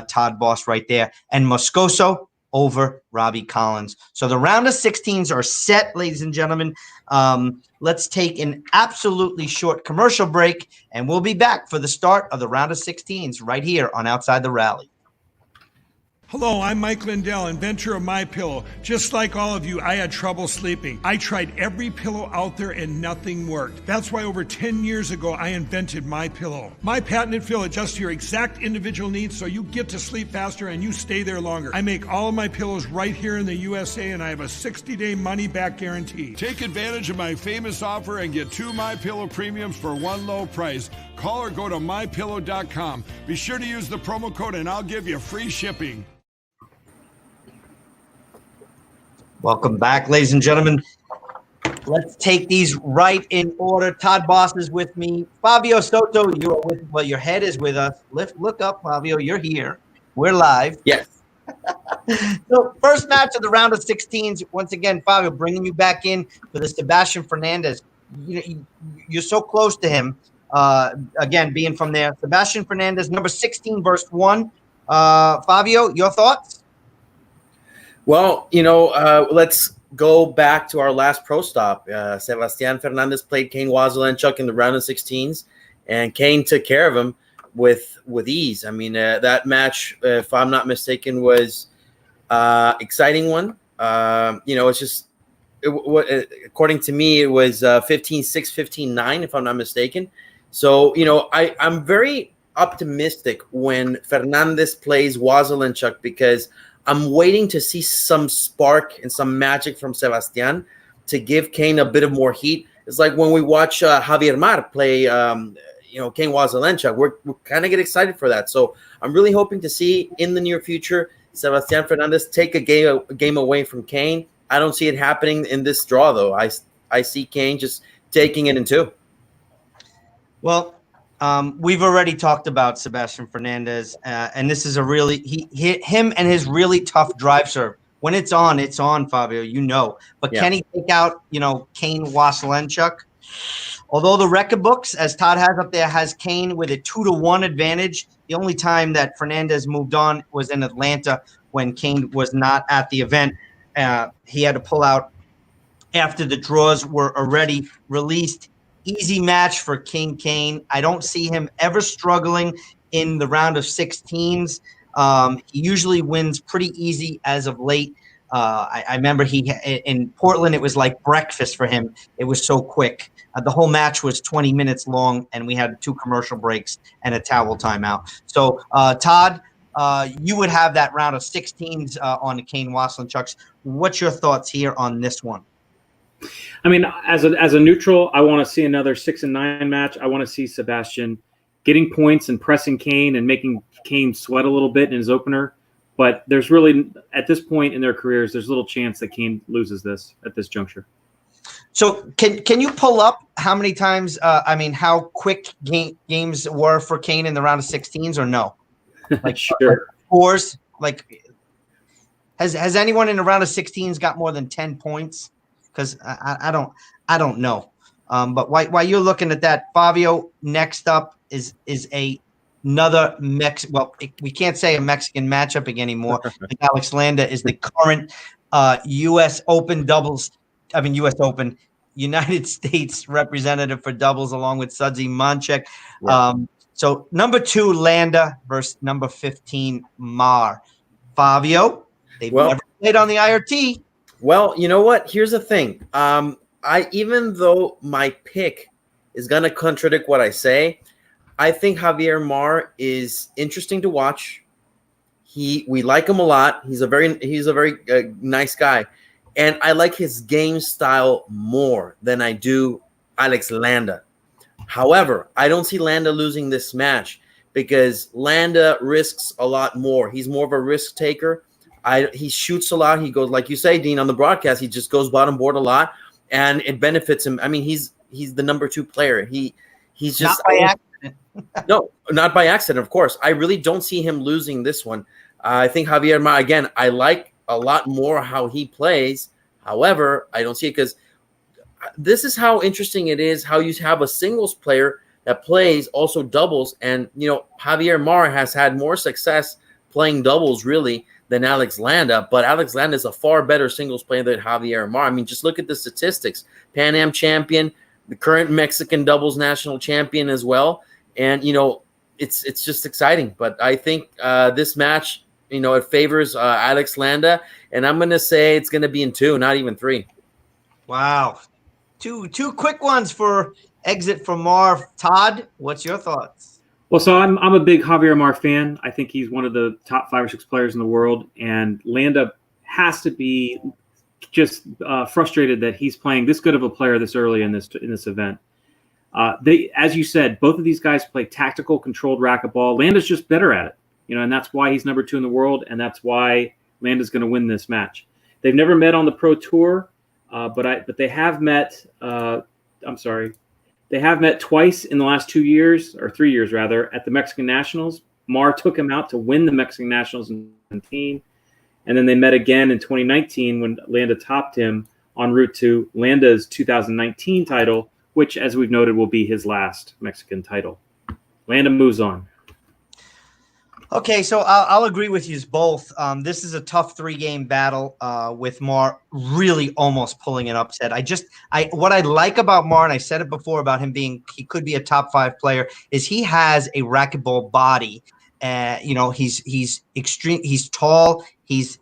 Speaker 1: Todd Boss, right there. And Moscoso over Robbie Collins. So the round of 16s are set, ladies and gentlemen. Let's take an absolutely short commercial break, and we'll be back for the start of the round of 16s right here on Outside the Rally.
Speaker 9: Hello, I'm Mike Lindell, inventor of MyPillow. Just like all of you, I had trouble sleeping. I tried every pillow out there and nothing worked. That's why over 10 years ago, I invented MyPillow. My patented fill adjusts to your exact individual needs so you get to sleep faster and you stay there longer. I make all of my pillows right here in the USA, and I have a 60-day money-back guarantee. Take advantage of my famous offer and get 2 MyPillow premiums for one low price. Call or go to MyPillow.com. Be sure to use the promo code and I'll give you free shipping.
Speaker 1: Welcome back, ladies and gentlemen. Let's take these right in order. Todd Boss is with me. Favio Soto, your head is with us. Look up, Favio. You're here. We're live.
Speaker 6: Yes.
Speaker 1: So first match of the round of 16s. Once again, Favio, bringing you back in for the Sebastian Fernandez. You're so close to him. Again, being from there. Sebastian Fernandez, number 16 versus 1. Favio, your thoughts?
Speaker 6: Well, let's go back to our last pro stop. Sebastian Fernandez played Kane Wazelenchuk in the round of 16s, and Kane took care of him with ease. I mean, that match, if I'm not mistaken, was exciting one. It's just according to me, it was 15-6, 15-9, if I'm not mistaken. So, I'm very optimistic when Fernandez plays Wazelenchuk because I'm waiting to see some spark and some magic from Sebastian to give Kane a bit of more heat. It's like when we watch Javier Mar play, Kane Wazelenchuk. We're kind of get excited for that. So I'm really hoping to see in the near future Sebastian Fernandez take a game away from Kane. I don't see it happening in this draw, though. I see Kane just taking it in two.
Speaker 1: Well, we've already talked about Sebastian Fernandez, and this is a really him and his really tough drive serve. When it's on, Favio, But
Speaker 6: Yeah.
Speaker 1: can he take out, Kane Wazelenchuk? Although the record books, as Todd has up there, has Kane with a 2-1 advantage. The only time that Fernandez moved on was in Atlanta when Kane was not at the event. He had to pull out after the draws were already released. Easy match for King Kane. I don't see him ever struggling in the round of 16s. He usually wins pretty easy as of late. I remember in Portland, it was like breakfast for him. It was so quick. The whole match was 20 minutes long, and we had 2 commercial breaks and a towel timeout. So, Todd, you would have that round of 16s on the Kane Wazelenchuks. What's your thoughts here on this one?
Speaker 3: I mean, as a neutral, I want to see another 6 and 9 match. I want to see Sebastian getting points and pressing Kane and making Kane sweat a little bit in his opener. But there's really, at this point in their careers, there's little chance that Kane loses this at this juncture.
Speaker 1: So can you pull up how many times, how quick games were for Kane in the round of 16s or no? Like
Speaker 3: Sure.
Speaker 1: like scores? Like has anyone in the round of 16s got more than 10 points? Because I don't know. But while you're looking at that, Favio, next up is another we can't say a Mexican matchup anymore. Alex Landa is the current U.S. Open doubles. U.S. Open United States representative for doubles, along with Sudzi Monchek.
Speaker 6: Yeah.
Speaker 1: So number 2 Landa versus number 15 Mar. Favio, they've never played on the IRT.
Speaker 6: Well, you know what? Here's the thing. Even though my pick is gonna contradict what I say, I think Javier Mar is interesting to watch. We like him a lot. He's a very nice guy, and I like his game style more than I do Alex Landa. However, I don't see Landa losing this match because Landa risks a lot more. He's more of a risk taker. He shoots a lot. He goes, like you say, Dean, on the broadcast, he just goes bottom board a lot, and it benefits him. I mean, he's the number 2 player. He's just
Speaker 1: not by accident.
Speaker 6: No, not by accident, of course. I really don't see him losing this one. I think Javier Ma, again, I like a lot more how he plays. However, I don't see it because this is how interesting it is how you have a singles player that plays also doubles. And, Javier Mar has had more success playing doubles, really, than Alex Landa. But Alex Landa is a far better singles player than Javier Mar. I mean, just look at the statistics. Pan Am champion, the current Mexican doubles national champion as well. And, it's just exciting. But I think this match, it favors Alex Landa. And I'm going to say it's going to be in 2, not even 3.
Speaker 1: Wow. Two quick ones for exit from Mar. Todd, what's your thoughts?
Speaker 3: Well, so I'm a big Javier Mar fan. I think he's one of the top 5 or 6 players in the world. And Landa has to be just frustrated that he's playing this good of a player this early in this event. As you said, both of these guys play tactical, controlled racquetball. Landa's just better at it, and that's why he's number 2 in the world, and that's why Landa's going to win this match. They've never met on the Pro Tour, but they have met. They have met twice in the last 2 years, or 3 years rather, at the Mexican Nationals. Mar took him out to win the Mexican Nationals in 2017, and then they met again in 2019 when Landa topped him en route to Landa's 2019 title, which, as we've noted, will be his last Mexican title. Landa moves on.
Speaker 1: Okay, so I'll agree with you both. This is a tough 3-game battle with Mar really almost pulling an upset. What I like about Mar, and I said it before about him he could be a top 5 player, is he has a racquetball body. He's extreme. He's tall. He's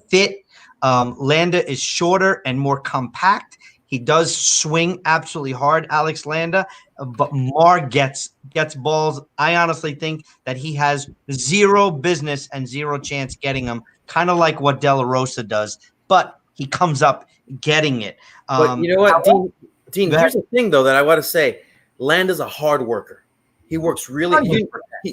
Speaker 1: fit. Landa is shorter and more compact. He does swing absolutely hard, Alex Landa, but Mar gets balls. I honestly think that he has zero business and zero chance getting them, kind of like what De La Rosa does, but he comes up getting it.
Speaker 6: But you know what, Dean,
Speaker 1: go ahead.
Speaker 6: here's the thing, though, that I want to say. Landa's a hard worker. He works really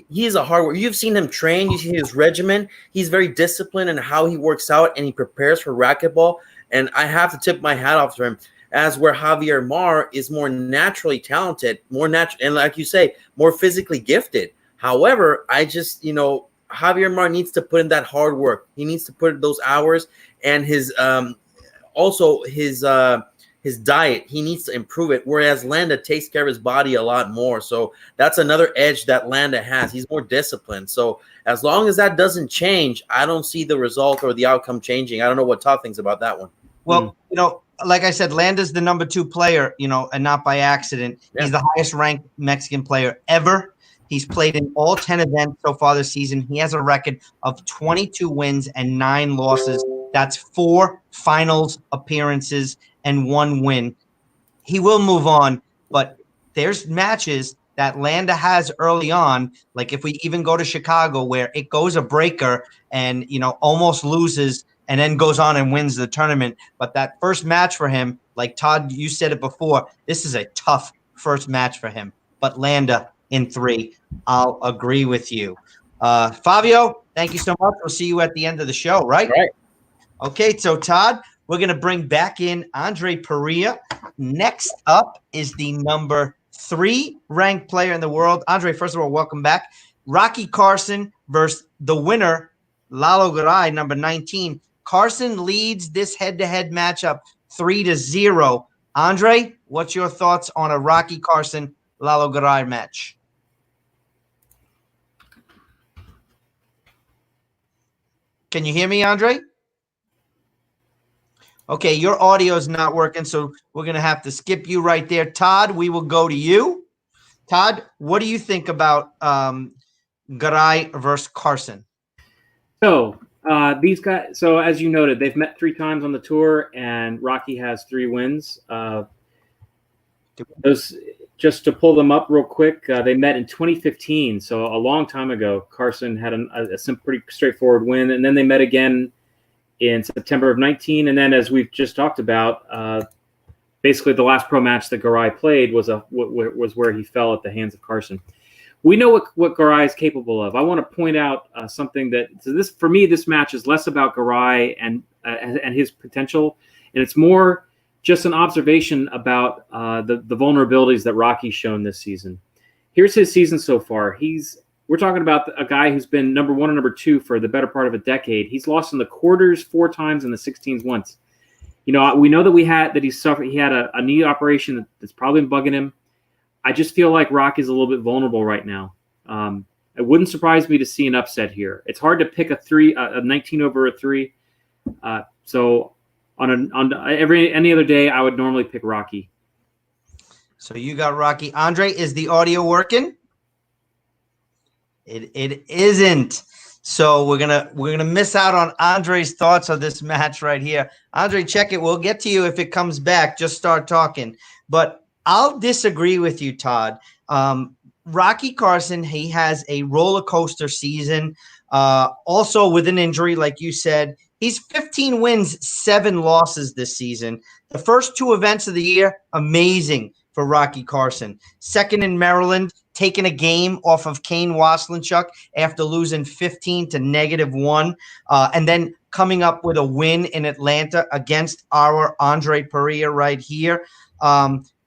Speaker 6: he's a hard worker. You've seen him train. You see his regimen. He's very disciplined in how he works out, and he prepares for racquetball. And I have to tip my hat off to him, as where Javier Mar is more naturally talented, more natural, and like you say, more physically gifted. However, I just, Javier Mar needs to put in that hard work. He needs to put in those hours, and his diet, he needs to improve it, whereas Landa takes care of his body a lot more. So that's another edge that Landa has. He's more disciplined. So as long as that doesn't change, I don't see the result or the outcome changing. I don't know what Todd thinks about that one.
Speaker 1: Well, like I said, Landa's the number 2 player, and not by accident. Yeah. He's the highest ranked Mexican player ever. He's played in all 10 events so far this season. He has a record of 22 wins and 9 losses. That's 4 finals appearances and 1 win. He will move on, but there's matches that Landa has early on, like if we even go to Chicago, where it goes a breaker and, almost loses and then goes on and wins the tournament. But that first match for him, like Todd, you said it before, this is a tough first match for him. But Landa in 3, I'll agree with you. Fabio, thank you so much. We'll see you at the end of the show, right?
Speaker 6: Right.
Speaker 1: Okay, so Todd, we're going to bring back in Andree Parrilla. Next up is the number 3 ranked player in the world. Andree, first of all, welcome back. Rocky Carson versus the winner, Lalo Garay, number 19. Carson leads this head-to-head matchup 3-0. Andree, what's your thoughts on a Rocky Carson Lalo Garay match? Can you hear me, Andree? Okay, your audio is not working, so we're going to have to skip you right there. Todd, we will go to you. Todd, what do you think about Garay versus Carson?
Speaker 3: So these guys, so as you noted, they've met 3 times on the tour, and Rocky has 3 wins. Those, just to pull them up real quick, they met in 2015, so a long time ago. Carson had a pretty straightforward win, and then they met again in September of 19, and then as we've just talked about, basically the last pro match that Garay played was where he fell at the hands of Carson. We know what Garay is capable of. I want to point out something that for me, this match is less about Garay and his potential, and it's more just an observation about the vulnerabilities that Rocky's shown this season. Here's his season so far. We're talking about a guy who's been number 1 and number 2 for the better part of a decade. He's lost in the quarters 4 times and the 16s once. We know that he had a knee operation that's probably been bugging him. I just feel like Rocky's a little bit vulnerable right now. It wouldn't surprise me to see an upset here. It's hard to pick a 19 over a 3. So on any other day, I would normally pick Rocky.
Speaker 1: So you got Rocky. Andree, is the audio working? It isn't. So we're gonna miss out on Andree's thoughts on this match right here. Andree, check it. We'll get to you if it comes back. Just start talking. But I'll disagree with you, Todd. Rocky Carson, he has a roller coaster season. Also with an injury, like you said, he's 15 wins, 7 losses this season. The first 2 events of the year, amazing for Rocky Carson. Second in Maryland, taking a game off of Kane Waslinchuk after losing 15 to -1. And then coming up with a win in Atlanta against our Andree Parrilla right here.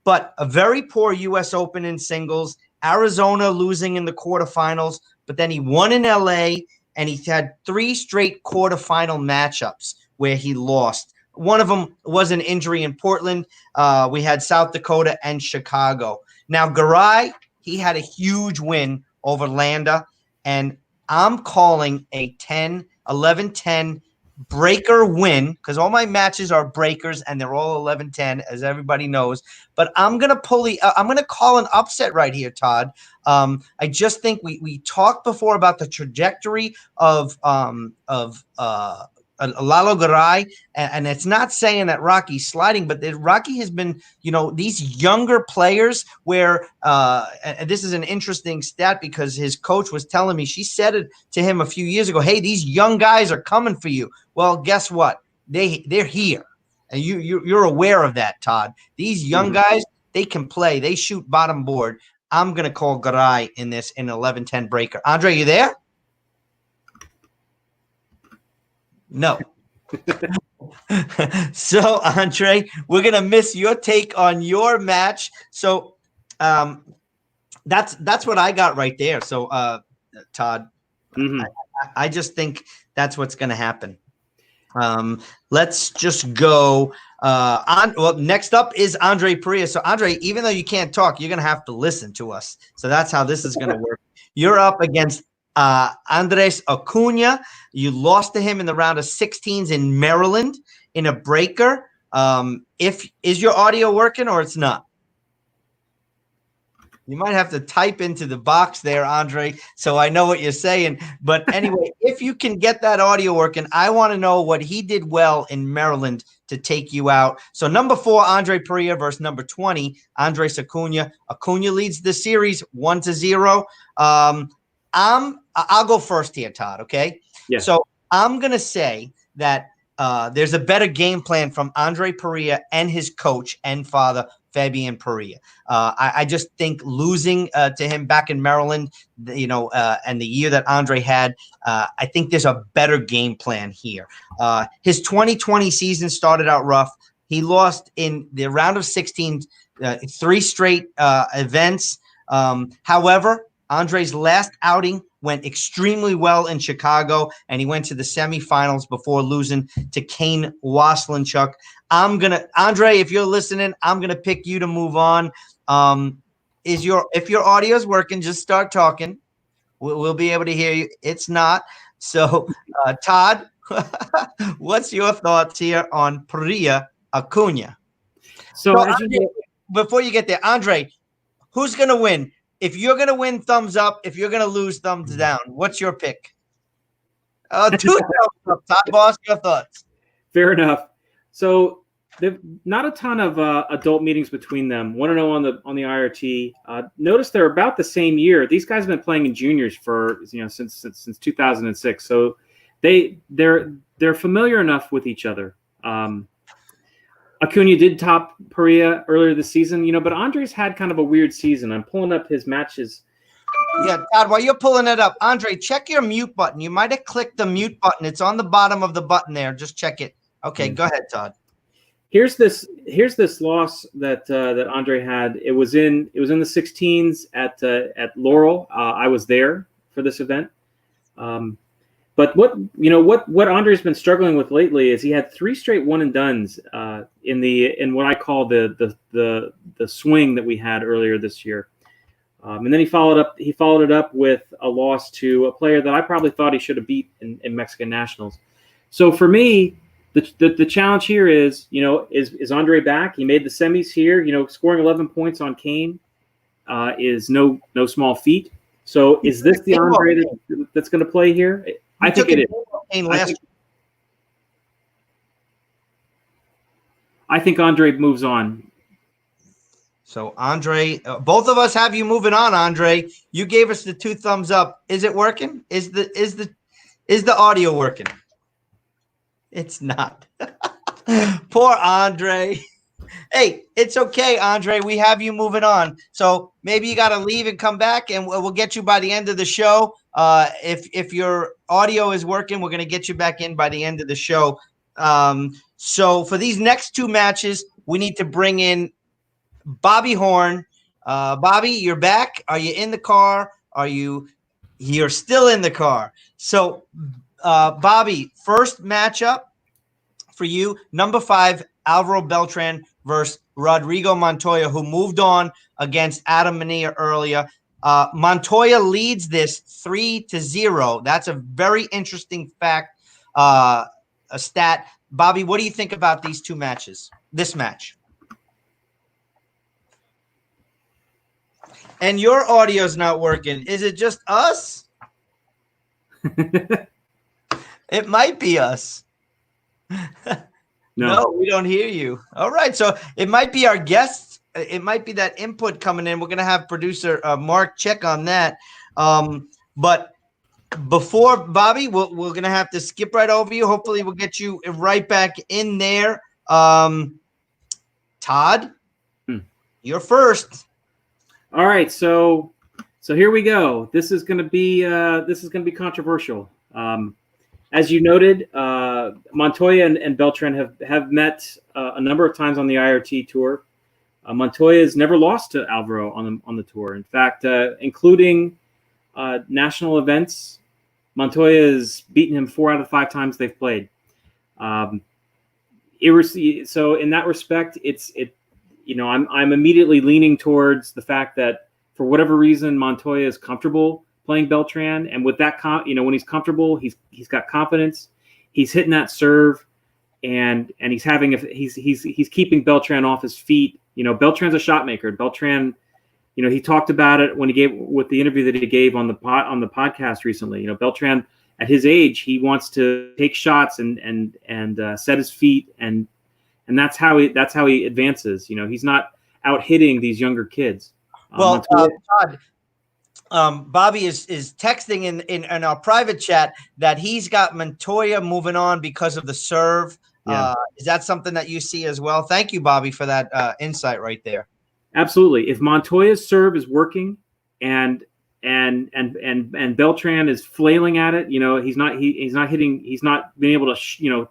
Speaker 1: But a very poor U.S. Open in singles. Arizona losing in the quarterfinals, but then he won in L.A., and he had 3 straight quarterfinal matchups where he lost. One of them was an injury in Portland. We had South Dakota and Chicago. Now, Garay, he had a huge win over Landa, and I'm calling a 11-10 breaker win, because all my matches are breakers and they're all 11-10, as everybody knows. But I'm gonna call an upset right here, Todd. I just think we talked before about the trajectory of Lalo Garay, and it's not saying that Rocky's sliding, but Rocky has been, these younger players where, and this is an interesting stat because his coach was telling me, she said it to him a few years ago, hey, these young guys are coming for you. Well, guess what? They're here. And you're aware of that, Todd. These young guys, they can play. They shoot bottom board. I'm going to call Garay in this in 11-10 breaker. Andree, you there? No. So, Andree, we're going to miss your take on your match. So that's what I got right there. So, Todd, I just think that's what's going to happen. Let's just go on. Well, next up is Andree Parrilla. So, Andree, even though you can't talk, you're going to have to listen to us. So that's how this is going to work. You're up against Andres Acuna. You lost to him in the round of 16s in Maryland in a breaker. Is your audio working or it's not? You might have to type into the box there, Andree, so I know what you're saying. But anyway, if you can get that audio working, I want to know what he did well in Maryland to take you out. So number 4, Andree Parrilla versus number 20, Andres Acuna. Acuna leads the series 1-0. I'll go first here, Todd, okay?
Speaker 3: Yeah.
Speaker 1: So I'm going to say that there's a better game plan from Andree Parrilla and his coach and father, Favio Parrilla. I just think losing to him back in Maryland, and the year that Andree had, I think there's a better game plan here. His 2020 season started out rough. He lost in the round of 16, 3 straight events. However, Andre's last outing went extremely well in Chicago, and he went to the semifinals before losing to Kane Waslinchuk. Andree, if you're listening, I'm gonna pick you to move on. If your audio is working, just start talking. We'll be able to hear you. It's not. So, Todd, what's your thoughts here on Parrilla Acuna?
Speaker 3: So
Speaker 1: before you get there, Andree, who's gonna win? If you're going to win, thumbs up. If you're going to lose, thumbs down. What's your pick? 2 thumbs up. Todd Boss, your thoughts?
Speaker 3: Fair enough. So there's not a ton of adult meetings between them. 1-0 on the IRT. Notice they're about the same year. These guys have been playing in juniors for since 2006. So they're familiar enough with each other. Acuna did top Parrilla earlier this season, but Andre's had kind of a weird season. I'm pulling up his matches.
Speaker 1: Yeah, Todd, while you're pulling it up, Andree, check your mute button. You might have clicked the mute button. It's on the bottom of the button there. Just check it. Okay, Go ahead, Todd.
Speaker 3: Here's this loss that Andree had. It was in the 16s at Laurel. I was there for this event. But what Andre's been struggling with lately is he had 3 straight one and dones in what I call the swing that we had earlier this year, and then he followed it up with a loss to a player that I probably thought he should have beat in Mexican Nationals. So for me, the challenge here is Andree back? He made the semis here. Scoring 11 points on Kane is no small feat. So is this the Andree that's going to play here? I think it is. I think Andree moves on.
Speaker 1: So Andree, both of us have you moving on, Andree. You gave us the 2 thumbs up. Is it working? Is the audio working? It's not. Poor Andree. Hey, it's okay, Andree. We have you moving on. So maybe you got to leave and come back, and we'll get you by the end of the show. If your audio is working, we're going to get you back in by the end of the show. So for these next 2 matches, we need to bring in Bobby Horn. Bobby, you're back. Are you in the car? You're still in the car. So, Bobby, first matchup for you, number 5, Alvaro Beltran versus Rodrigo Montoya, who moved on against Adam Mania earlier. Montoya leads this 3-0. That's a very interesting fact, a stat. Bobby, what do you think about these 2 matches? This match. And your audio's not working. Is it just us? It might be us. No, we don't hear you. All right. So it might be our guests. It might be that input coming in. We're going to have producer Mark check on that. But before, Bobby, we're going to have to skip right over you. Hopefully we'll get you right back in there. Todd, you're first.
Speaker 3: All right. So here we go. This is going to be controversial. As you noted, Montoya and Beltran have met a number of times on the IRT tour. Montoya has never lost to Alvaro on the tour. In fact, including national events, Montoya has beaten him 4 out of 5 times they've played. So in that respect, I'm immediately leaning towards the fact that for whatever reason Montoya is comfortable playing Beltran, and with that, when he's comfortable, he's got confidence. He's hitting that serve, and he's keeping Beltran off his feet. Beltran's a shot maker. Beltran, he talked about it when he gave with the interview that he gave on the podcast recently. Beltran at his age, he wants to take shots and set his feet, and that's how he advances. He's not out hitting these younger kids.
Speaker 1: Well, Todd, Bobby is texting in our private chat that he's got Montoya moving on because of the serve. Yeah. Is that something that you see as well? Thank you, Bobby, for that insight right there.
Speaker 3: Absolutely. If Montoya's serve is working and Beltran is flailing at it, he's not hitting, he's not being able to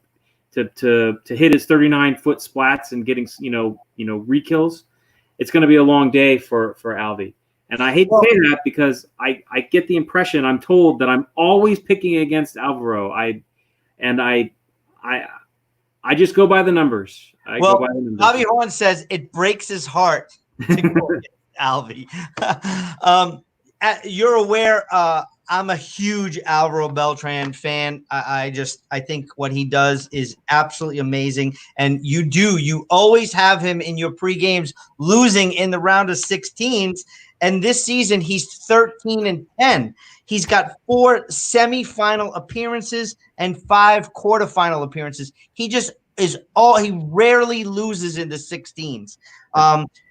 Speaker 3: to hit his 39-foot splats and getting re-kills, it's going to be a long day for Alvy. And I hate to say that because I get the impression, I'm told that I'm always picking against Alvaro. I just go by the numbers.
Speaker 1: Bobby Horn says it breaks his heart to go against Alvy. You're aware I'm a huge Alvaro Beltran fan. I think what he does is absolutely amazing. And you always have him in your pre-games losing in the round of 16s. And this season, he's 13-10. He's got 4 semifinal appearances and 5 quarterfinal appearances. He rarely loses in the 16s.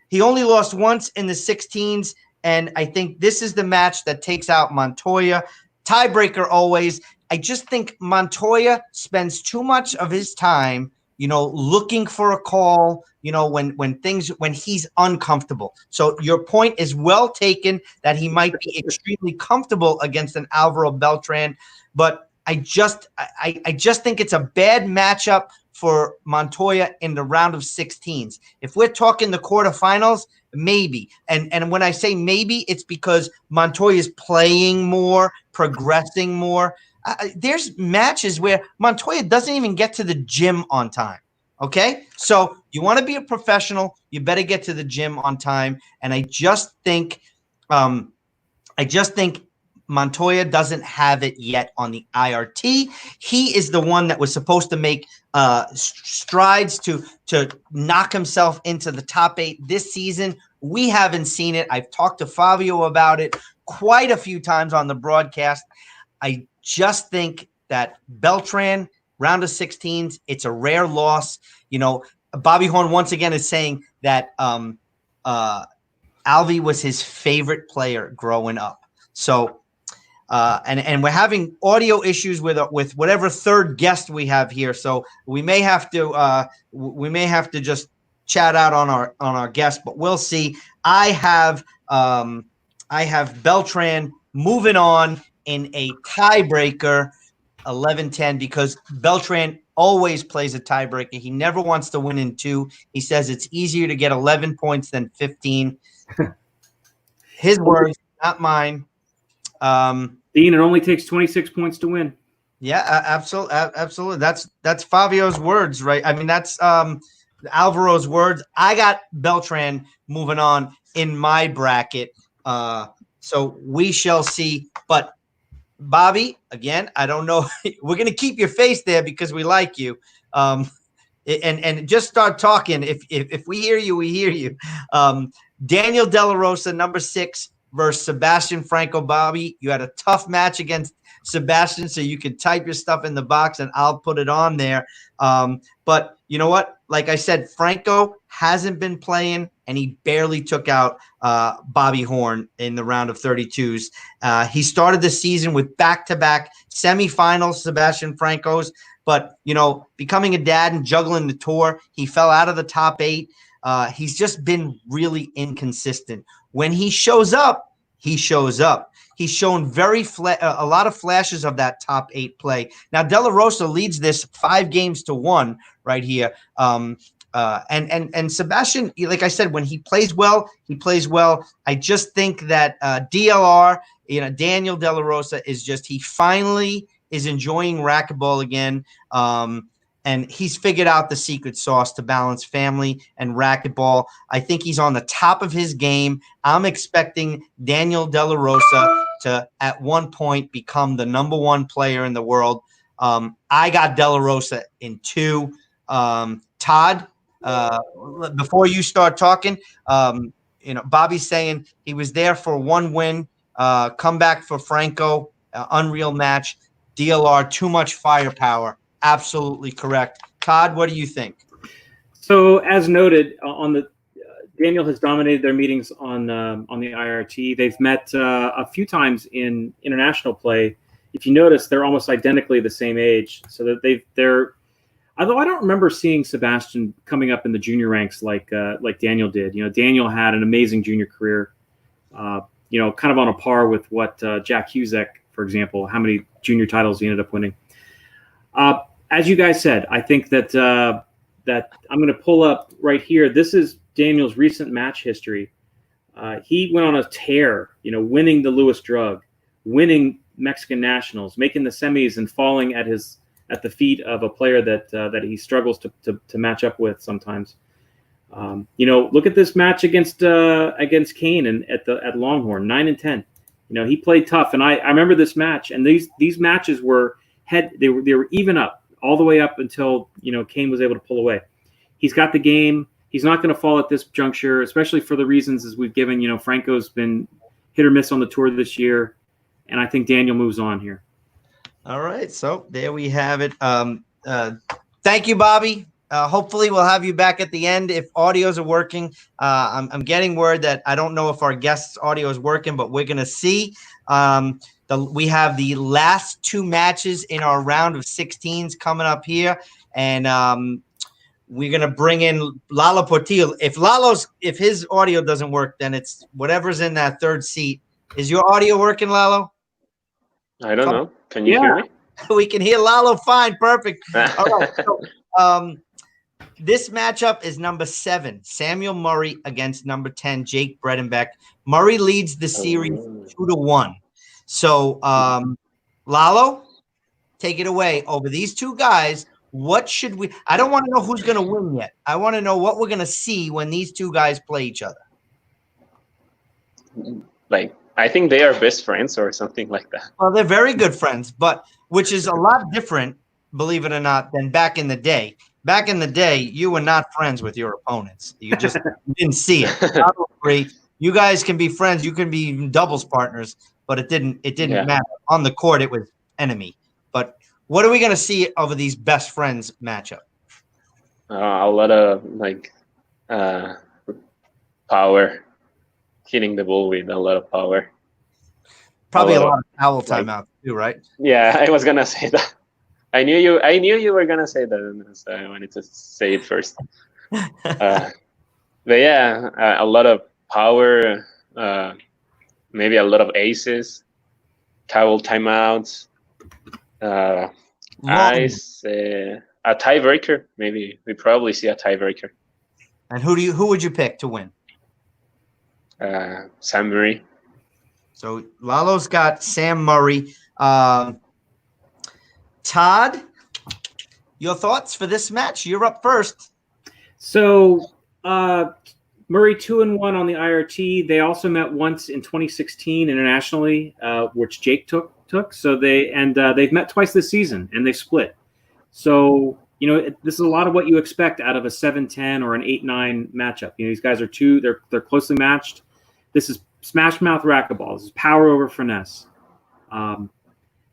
Speaker 1: He only lost once in the 16s, and I think this is the match that takes out Montoya. Tiebreaker always. I just think Montoya spends too much of his time looking for a call, when he's uncomfortable. So your point is well taken that he might be extremely comfortable against an Alvaro Beltran, but I just think it's a bad matchup for Montoya in the round of 16s. If we're talking the quarterfinals, maybe. And when I say maybe, it's because Montoya is playing more, progressing more. There's matches where Montoya doesn't even get to the gym on time. Okay, so you want to be a professional, you better get to the gym on time. And I just think Montoya doesn't have it yet on the IRT. He is the one that was supposed to make strides to knock himself into the top 8 this season. We haven't seen it. I've talked to Favio about it quite a few times on the broadcast. I just think that Beltran, round of 16s, it's a rare loss. Bobby Horn once again is saying that Alvy was his favorite player growing up. So, and we're having audio issues with whatever third guest we have here. So we may have to just chat out on our guest, but we'll see. I have Beltran moving on in a tiebreaker, 11-10, because Beltran always plays a tiebreaker. He never wants to win in 2. He says it's easier to get 11 points than 15. His words, not mine.
Speaker 3: Dean, it only takes 26 points to win.
Speaker 1: Yeah, absolutely. That's Favio's words, right? I mean, that's Alvaro's words. I got Beltran moving on in my bracket. So we shall see. But Bobby, again, I don't know. We're going to keep your face there because we like you. And just start talking. If we hear you, we hear you. Daniel De La Rosa, number 6, versus Sebastian Franco. Bobby, you had a tough match against Sebastian, so you can type your stuff in the box and I'll put it on there. But you know what? Like I said, Franco hasn't been playing, and he barely took out Bobby Horn in the round of 32s. He started the season with back-to-back semifinals, Sebastian Franco's. But, you know, becoming a dad and juggling the tour, he fell out of the top 8. He's just been really inconsistent. When he shows up, he shows up. He's shown a lot of flashes of that top 8 play. Now, De La Rosa leads this 5-1 right here. And Sebastian, like I said, when he plays well, he plays well. I just think that DLR, Daniel De La Rosa he finally is enjoying racquetball again. And he's figured out the secret sauce to balance family and racquetball. I think he's on the top of his game. I'm expecting Daniel De La Rosa to, at one point, become the #1 player in the world. I got De La Rosa in 2. Todd, before you start talking, Bobby's saying he was there for 1 win, comeback for Franco, unreal match. DLR, too much firepower. Absolutely correct. Todd, what do you think?
Speaker 3: So, as noted, Daniel has dominated their meetings on the IRT. They've met a few times in international play. If you notice, they're almost identically the same age. So that they're. Although I don't remember seeing Sebastian coming up in the junior ranks like Daniel did. Daniel had an amazing junior career. Kind of on a par with what Jack Husek, for example, how many junior titles he ended up winning. As you guys said, I think that I'm going to pull up right here. This is Daniel's recent match history. He went on a tear, winning the Lewis Drug, winning Mexican Nationals, making the semis, and falling at the feet of a player that he struggles to match up with sometimes. Look at this match against Kane and at Longhorn, 9-10. He played tough, and I remember this match. And these matches were they were even up all the way up until Kane was able to pull away. He's got the game. He's not going to fall at this juncture, especially for the reasons as we've given. Franco's been hit or miss on the tour this year, and I think Daniel moves on here.
Speaker 1: All right, so there we have it. Thank you, Bobby. Hopefully we'll have you back at the end if audios are working. I'm getting word that I don't know if our guest's audio is working, but we're going to see. We have the last 2 matches in our round of 16s coming up here, and we're going to bring in Lalo Portillo. If his audio doesn't work, then it's whatever's in that 3rd seat. Is your audio working, Lalo?
Speaker 8: I don't know. Can you hear me?
Speaker 1: We can hear Lalo fine. Perfect. All right. So, this matchup is number 7, Samuel Murray against number 10, Jake Bredenbeck. Murray leads the series 2-1. So, Lalo, take it away. Over these 2 guys, what should we – I don't want to know who's going to win yet. I want to know what we're going to see when these 2 guys play each other.
Speaker 8: I think they are best friends or something like that.
Speaker 1: Well, they're very good friends, but which is a lot different, believe it or not, than back in the day. Back in the day, you were not friends with your opponents. You just didn't see it. I agree. You guys can be friends. You can be doubles partners, but it didn't matter. On the court, it was enemy. But what are we going to see over these best friends matchup?
Speaker 8: A lot of power, hitting the ball with a lot of power.
Speaker 1: Probably a lot of towel timeout too, right?
Speaker 8: Yeah, I was gonna say that. I knew you were gonna say that, so I wanted to say it first. But yeah, a lot of power, maybe a lot of aces, towel timeouts. I say a tiebreaker. Maybe we probably see a tiebreaker.
Speaker 1: And who would you pick to win?
Speaker 8: Sam Murray.
Speaker 1: So Lalo's got Sam Murray. Todd, your thoughts for this match? You're up first.
Speaker 3: So Murray 2-1 on the IRT. They also met once in 2016 internationally, which Jake took. So they've met twice this season and they split. So this is a lot of what you expect out of a 7-10 or an 8-9 matchup. These guys are they're closely matched. This is smash mouth racquetball. This is power over finesse.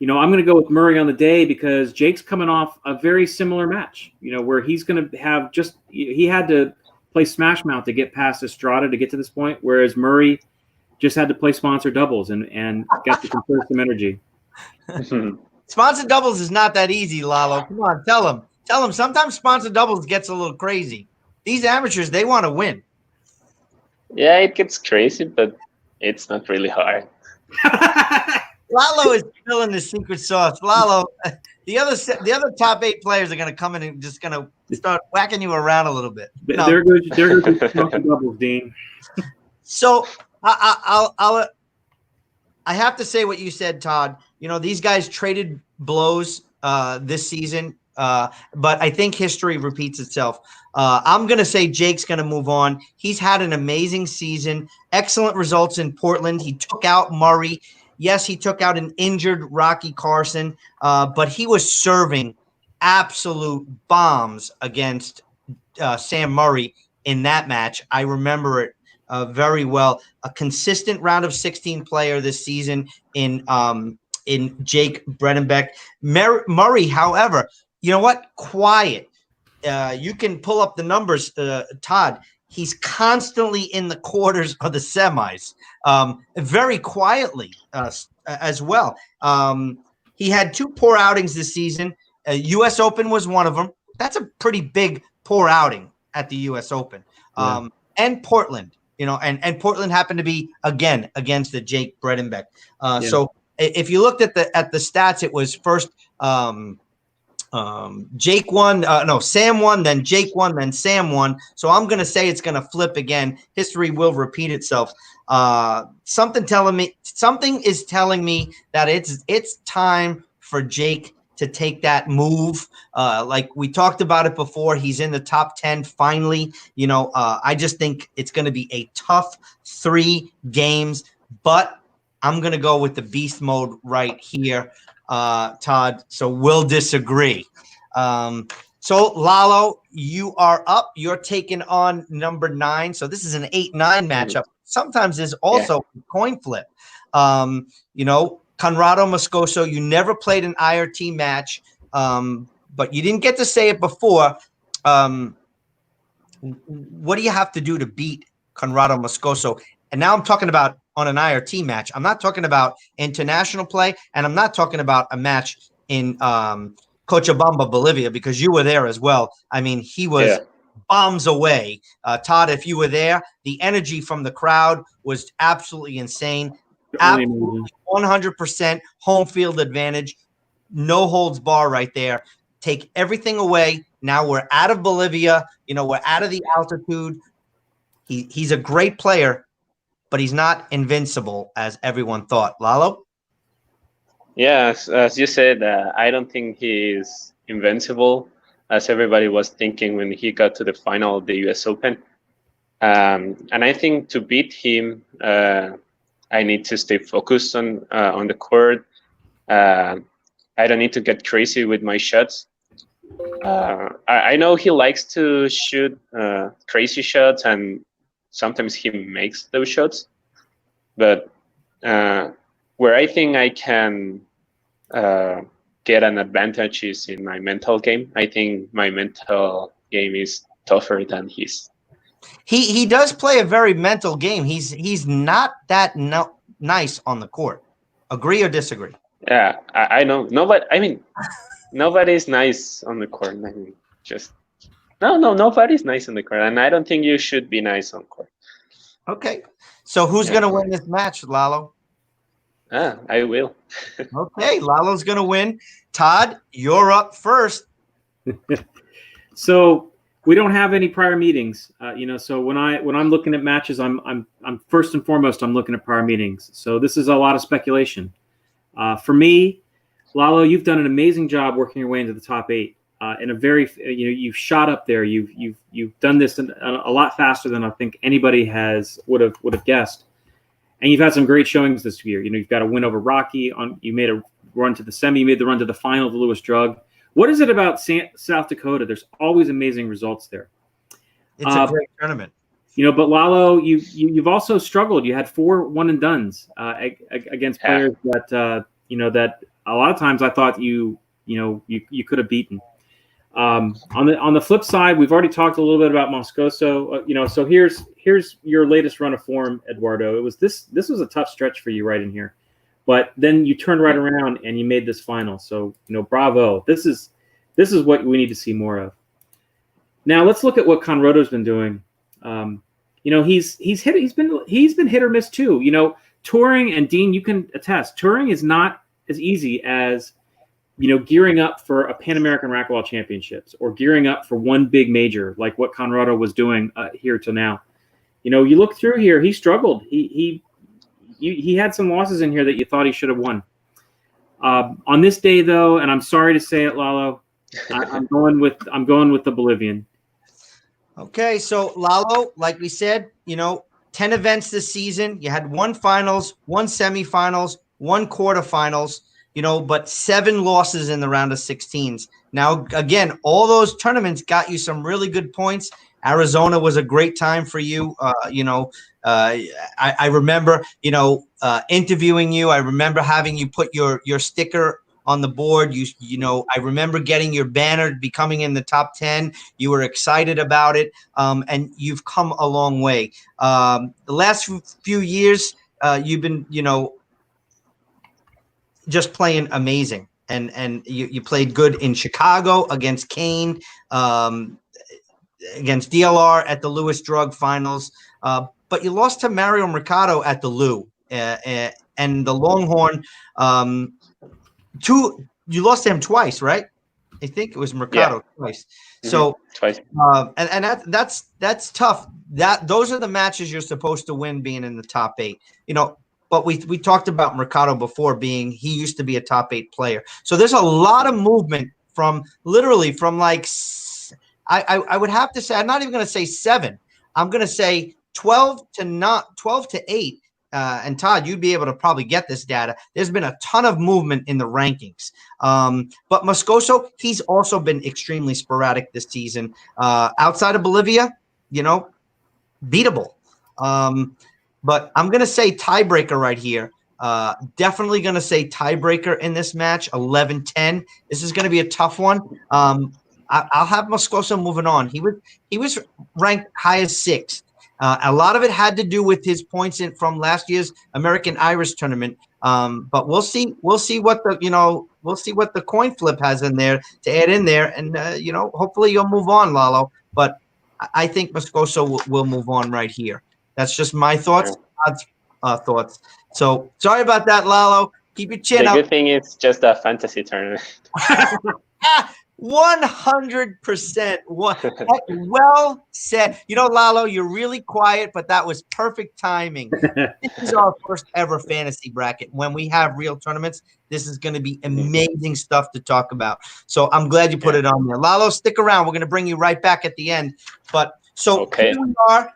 Speaker 3: I'm going to go with Murray on the day because Jake's coming off a very similar match, where he's going to have he had to play Smash Mouth to get past Estrada to get to this point, whereas Murray just had to play sponsor doubles and got to conserve some energy.
Speaker 1: Sponsored doubles is not that easy, Lalo. Come on, tell him. Tell him sometimes sponsored doubles gets a little crazy. These amateurs, they want to win.
Speaker 8: Yeah, it gets crazy, but it's not really hard.
Speaker 1: Lalo is still in the secret sauce. Lalo, the other top 8 players are going to come in and just going to start whacking you around a little bit. No.
Speaker 3: There goes sponsored doubles, Dean.
Speaker 1: So I have to say what you said, Todd. These guys traded blows this season, but I think history repeats itself. I'm going to say Jake's going to move on. He's had an amazing season, excellent results in Portland. He took out Murray. Yes, he took out an injured Rocky Carson, but he was serving absolute bombs against Sam Murray in that match. I remember it very well. A consistent round of 16 player this season in Jake Bredenbeck. Murray, however, you know what? Quiet. You can pull up the numbers, Todd. He's constantly in the quarters of the semis, very quietly as well. He had 2 poor outings this season. U.S. Open was one of them. That's a pretty big poor outing at the U.S. Open. And Portland, and Portland happened to be, again, against the Jake Bredenbeck. So if you looked at the stats, it was first Jake won, Sam won, then Jake won, then Sam won. So I'm going to say it's going to flip again. History will repeat itself. Something is telling me that it's time for Jake to take that move. Like we talked about it before, he's in the top 10 finally. I just think it's going to be a tough 3 games, but I'm going to go with the beast mode right here. Todd, so we'll disagree. So Lalo, you are up. You're taking on number 9. So this is an 8-9 matchup. Sometimes there's also a coin flip. Conrado Moscoso, you never played an IRT match, but you didn't get to say it before. What do you have to do to beat Conrado Moscoso? And now I'm talking about on an IRT match. I'm not talking about international play, and I'm not talking about a match in Cochabamba, Bolivia, because you were there as well. I mean, he was bombs away. Todd, if you were there, the energy from the crowd was absolutely insane. Absolutely 100% home field advantage. No holds bar right there. Take everything away. Now we're out of Bolivia. We're out of the altitude. He's a great player, but he's not invincible as everyone thought. Lalo?
Speaker 8: Yes, as you said, I don't think he's invincible, as everybody was thinking when he got to the final of the U.S. Open. And I think to beat him, I need to stay focused on the court. I don't need to get crazy with my shots. I know he likes to shoot crazy shots, and sometimes he makes those shots. But where I think I can get an advantage is in my mental game. I think my mental game is tougher than his.
Speaker 1: He does play a very mental game. He's not that nice on the court. Agree or disagree?
Speaker 8: Yeah, I know. Nobody's nice on the court. I mean, nobody's nice on the court, and I don't think you should be nice on court.
Speaker 1: Okay, so who's going to win this match, Lalo?
Speaker 8: I will.
Speaker 1: Okay, Lalo's going to win. Todd, you're up first.
Speaker 3: So we don't have any prior meetings, So when I'm looking at matches, I'm first and foremost I'm looking at prior meetings. So this is a lot of speculation. For me, Lalo, you've done an amazing job working your way into the top 8. In a very, you've shot up there. You've done this a lot faster than I think anybody would have guessed. And you've had some great showings this year. You've got a win over Rocky. You made a run to the semi. You made the run to the final of the Lewis Drug. What is it about South Dakota? There's always amazing results there.
Speaker 1: It's a great tournament.
Speaker 3: But Lalo, you've also struggled. You had 4 one and dones against players that a lot of times I thought you could have beaten. On the flip side, we've already talked a little bit about Moscoso. So here's your latest run of form, Eduardo. This was a tough stretch for you right in here, but then you turned right around and you made this final. So bravo. This is what we need to see more of. Now let's look at what Conrado's been doing. He's been hit or miss too. Touring, and Dean, you can attest, touring is not as easy as gearing up for a Pan American Racquetball Championships or gearing up for one big major like what Conrado was doing here till now. You look through here, he struggled. He had some losses in here that you thought he should have won. On this day, though, and I'm sorry to say it, Lalo, I'm going with the Bolivian.
Speaker 1: Okay, so Lalo, like we said, 10 events this season. You had 1 finals, 1 semifinals, 1 quarterfinals, but 7 losses in the round of 16s. Now, again, all those tournaments got you some really good points. Arizona was a great time for you. I remember, interviewing you. I remember having you put your sticker on the board. I remember getting your banner, becoming in the top 10. You were excited about it, and you've come a long way. The last few years, you've been, just playing amazing, and you played good in Chicago against Kane, against DLR at the Lewis Drug Finals, but you lost to Mario Mercado at the Lou, and the Longhorn. You lost to him twice, right? I think it was Mercado twice. Mm-hmm. So
Speaker 8: twice.
Speaker 1: And that's tough. Those are the matches you're supposed to win, being in the top 8. But we talked about Mercado before, he used to be a top 8 player. So there's a lot of movement from like, I would have to say, I'm not even going to say 7. I'm going to say 12 to 8. And Todd, you'd be able to probably get this data. There's been a ton of movement in the rankings. But Moscoso, he's also been extremely sporadic this season. Outside of Bolivia, beatable. But I'm going to say tiebreaker right here. Definitely going to say tiebreaker in this match, 11-10. This is going to be a tough one. I'll have Moscoso moving on. He was ranked high as 6th. A lot of it had to do with his points from last year's American Irish tournament. But we'll see what the coin flip has in there to add in there, and hopefully you'll move on, Lalo. But I think Moscoso will move on right here. That's just my thoughts. Todd's thoughts. So sorry about that, Lalo. Keep your chin up.
Speaker 8: The good thing is just a fantasy tournament.
Speaker 1: 100%. Well said. Lalo, you're really quiet, but that was perfect timing. This is our first ever fantasy bracket. When we have real tournaments, this is going to be amazing stuff to talk about. So I'm glad you put it on there. Lalo, stick around. We're going to bring you right back at the end. But so here we are.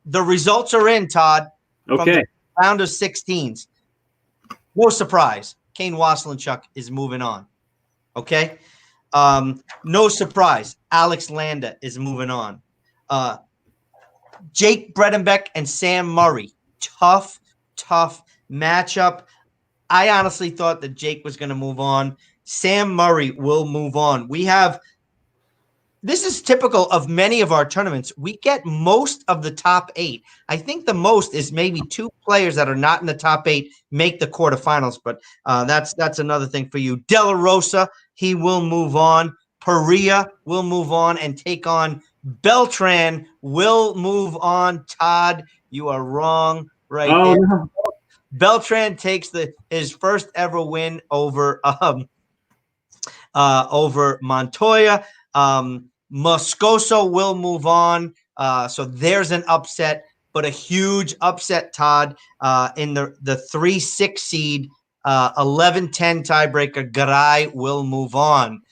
Speaker 1: The results are in, Todd.
Speaker 3: Okay.
Speaker 1: From the round of 16s. No surprise. Kane Waslinchuk is moving on. Okay. No surprise. Alex Landa is moving on. Jake Bredenbeck and Sam Murray. Tough matchup. I honestly thought that Jake was going to move on. Sam Murray will move on. This is typical of many of our tournaments. We get most of the top 8. I think the most is maybe 2 players that are not in the top 8 make the quarterfinals, but that's another thing for you. De La Rosa, he will move on. Parrilla will move on and take on Beltran. Will move on. Todd, you are wrong there. No. Beltran takes his first ever win over Montoya. Moscoso will move on. So there's an upset, but a huge upset, Todd, in the 3-6 seed, 11-10 tiebreaker. Garay will move on.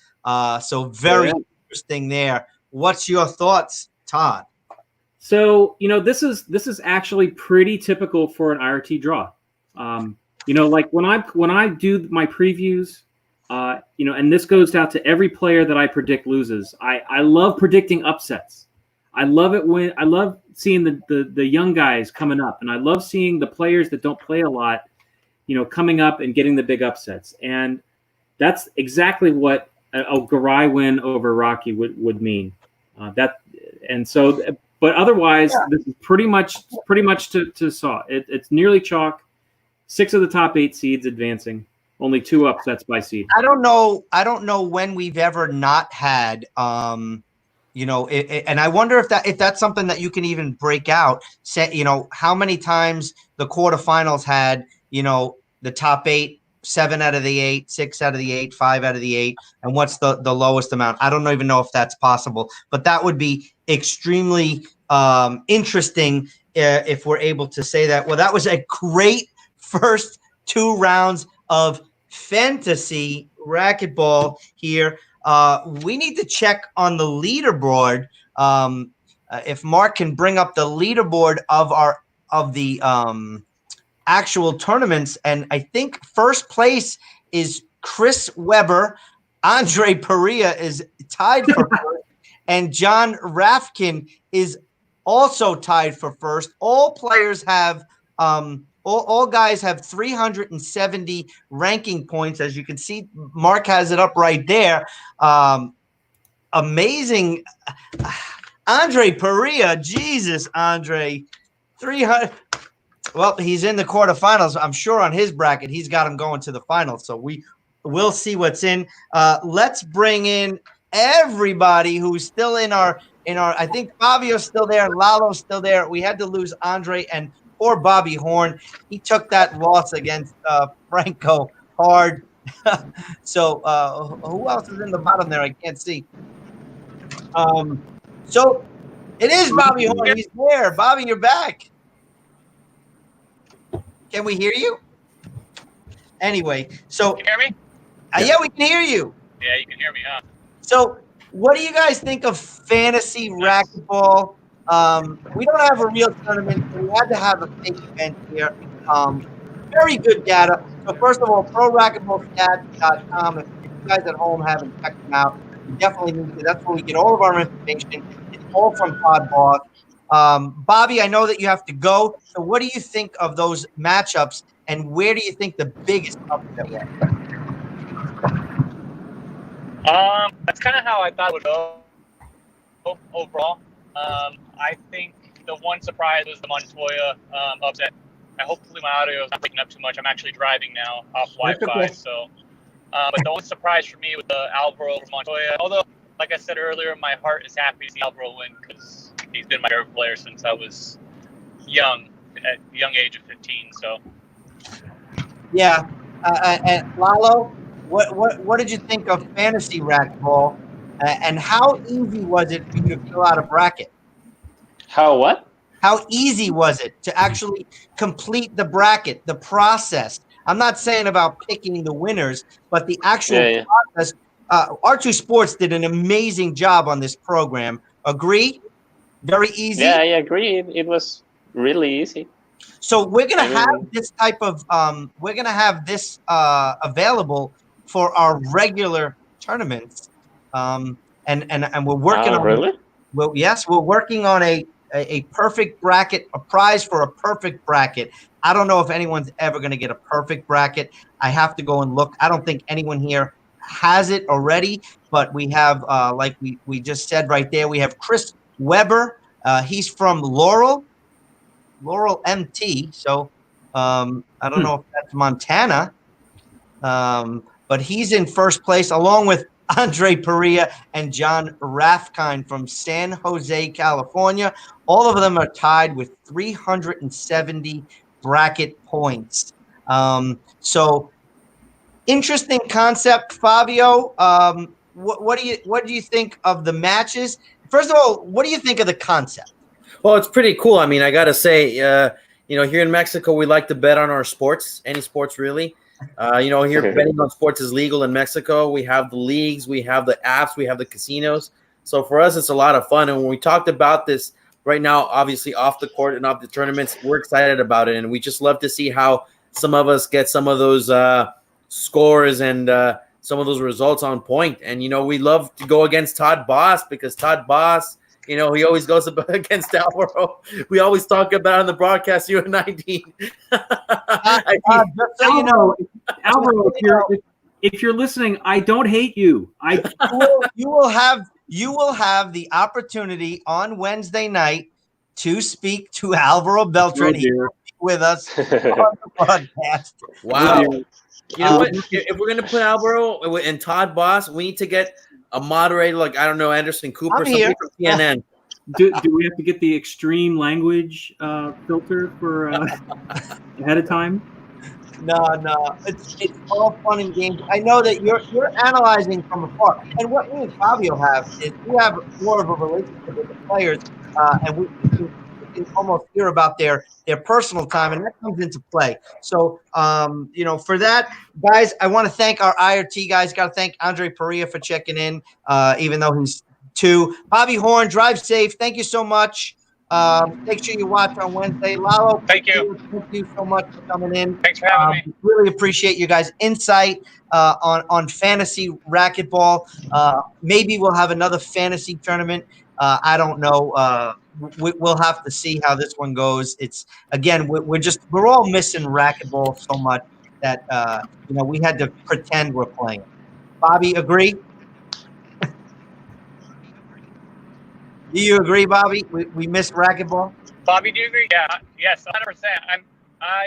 Speaker 1: So very interesting there. What's your thoughts, Todd?
Speaker 3: So, this is actually pretty typical for an IRT draw. Like when I do my previews, and this goes out to every player that I predict loses. I love predicting upsets. I love it when I love seeing the young guys coming up, and I love seeing the players that don't play a lot coming up and getting the big upsets. And that's exactly what a Garay win over Rocky would mean. But otherwise, this is pretty much to saw. It's nearly chalk. 6 of the top 8 seeds advancing. Only 2 upsets by seed.
Speaker 1: I don't know when we've ever not had, and I wonder if that's something that you can even break out. Say, how many times the quarterfinals had, the top 8, 7 out of the 8, 6 out of the 8, 5 out of the 8, and what's the lowest amount? I don't even know if that's possible, but that would be extremely interesting if we're able to say that. Well, that was a great first 2 rounds of fantasy racquetball here. We need to check on the leaderboard. If Mark can bring up the leaderboard of the actual tournaments, and I think first place is Chris Webber. Andree Parrilla is tied for first, and John Rafkin is also tied for first. All players have all guys have 370 ranking points. As you can see, Mark has it up right there. Amazing. Andree Parrilla, Jesus, Andree. 300. Well, he's in the quarterfinals. I'm sure on his bracket, he's got him going to the finals. So we'll see what's in. Let's bring in everybody who's still in our. I think Favio's still there, Lalo's still there. We had to lose Andree and poor Bobby Horn. He took that loss against Franco hard. So who else is in the bottom there? I can't see. So it is Bobby Horn. He's there. Bobby, you're back. Can we hear you? Anyway, so
Speaker 7: Can you hear me?
Speaker 1: yeah, we can hear you.
Speaker 7: Yeah, you can hear me, huh?
Speaker 1: So what do you guys think of fantasy racquetball? We don't have a real tournament, so we had to have a fake event here. Very good data. So first of all, ProRacquetballStats.com. If you guys at home haven't checked them out, you definitely need to. That's where we get all of our information. It's all from Todd Boss. Bobby, I know that you have to go. So what do you think of those matchups, and where do you think the biggest upset was?
Speaker 7: That's kind of how I thought it would go overall. I think the one surprise was the Montoya upset. Hopefully my audio is not picking up too much. I'm actually driving now off Wi-Fi. So, but the only surprise for me was the Alvaro Montoya. Although, like I said earlier, my heart is happy to see Alvaro win because he's been my favorite player since I was young, at a young age of 15. So,
Speaker 1: yeah. And Lalo, what did you think of fantasy racquetball, and how easy was it for you to fill out a bracket?
Speaker 8: How what?
Speaker 1: How easy was it to actually complete the bracket, the process? I'm not saying about picking the winners, but the actual process. R2 Sports did an amazing job on this program. Agree? Very easy?
Speaker 8: Yeah, I agree. It was really easy.
Speaker 1: So we're going to have this type of available for our regular tournaments. And we're working on
Speaker 8: really?
Speaker 1: Well, yes, we're working on a perfect bracket, a prize for a perfect bracket. I don't know if anyone's ever going to get a perfect bracket. I have to go and look. I don't think anyone here has it already, but we have, like we just said right there, we have Chris Webber. He's from Laurel MT. So I don't know if that's Montana, but he's in first place along with Andree Parrilla and John Rafkin from San Jose, California. All of them are tied with 370 bracket points. So interesting concept, Favio. What do you think of the matches? First of all, what do you think of the concept?
Speaker 6: Well, it's pretty cool. I mean, I got to say, here in Mexico, we like to bet on our sports, any sports really. Here betting on sports is legal in Mexico. We have the leagues, we have the apps, we have the casinos. So for us, it's a lot of fun. And when we talked about this right now, obviously off the court and off the tournaments, we're excited about it. And we just love to see how some of us get some of those scores and some of those results on point. And, we love to go against Todd Boss because Todd Boss You know, he always goes up against Alvaro. We always talk about on the broadcast, you and 19.
Speaker 1: Just so you know,
Speaker 3: Alvaro, if you're listening, I don't hate you.
Speaker 1: you will have the opportunity on Wednesday night to speak to Alvaro Beltran. He will be with us on the broadcast.
Speaker 6: Wow. You know what? If we're gonna put Alvaro and Todd Boss, we need to get a moderator like, I don't know, Anderson Cooper, somebody from CNN.
Speaker 3: Do we have to get the extreme language filter for ahead of time?
Speaker 1: No, it's all fun and games. I know that you're analyzing from afar, and what me and Favio have is we have more of a relationship with the players, and we can almost hear about their personal time, and that comes into play. So, you know, for that, guys, I want to thank our IRT guys. Got to thank Andree Parrilla for checking in, even though he's 2. Bobby Horn, drive safe. Thank you so much. Make sure you watch on Wednesday. Lalo,
Speaker 7: thank you
Speaker 1: so much for coming in.
Speaker 7: Thanks for having me.
Speaker 1: Really appreciate you guys' insight on fantasy racquetball. Maybe we'll have another fantasy tournament. I don't know. We'll have to see how this one goes. It's again, we're all missing racquetball so much that you know, we had to pretend we're playing. Bobby, agree? Do you agree, Bobby? We miss racquetball.
Speaker 7: Bobby, do you agree? Yeah, yes, 100%.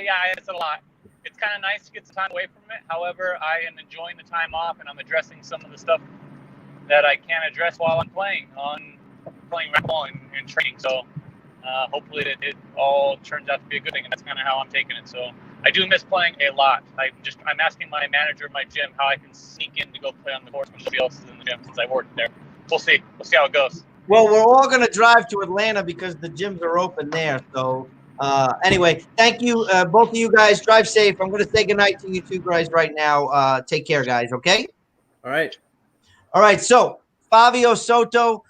Speaker 7: Yeah, I miss it a lot. It's kind of nice to get some time away from it. However, I am enjoying the time off, and I'm addressing some of the stuff that I can't address while I'm playing racquetball and training. So hopefully it all turns out to be a good thing, and that's kind of how I'm taking it. So I do miss playing a lot. I'm asking my manager of my gym how I can sneak in to go play on the course when nobody else is in the gym since I work there. We'll see. We'll see how it goes.
Speaker 1: Well, we're all going to drive to Atlanta because the gyms are open there. So anyway, thank you, both of you guys. Drive safe. I'm going to say goodnight to you two guys right now. Take care, guys, okay?
Speaker 6: All right.
Speaker 1: All right, so Favio Soto,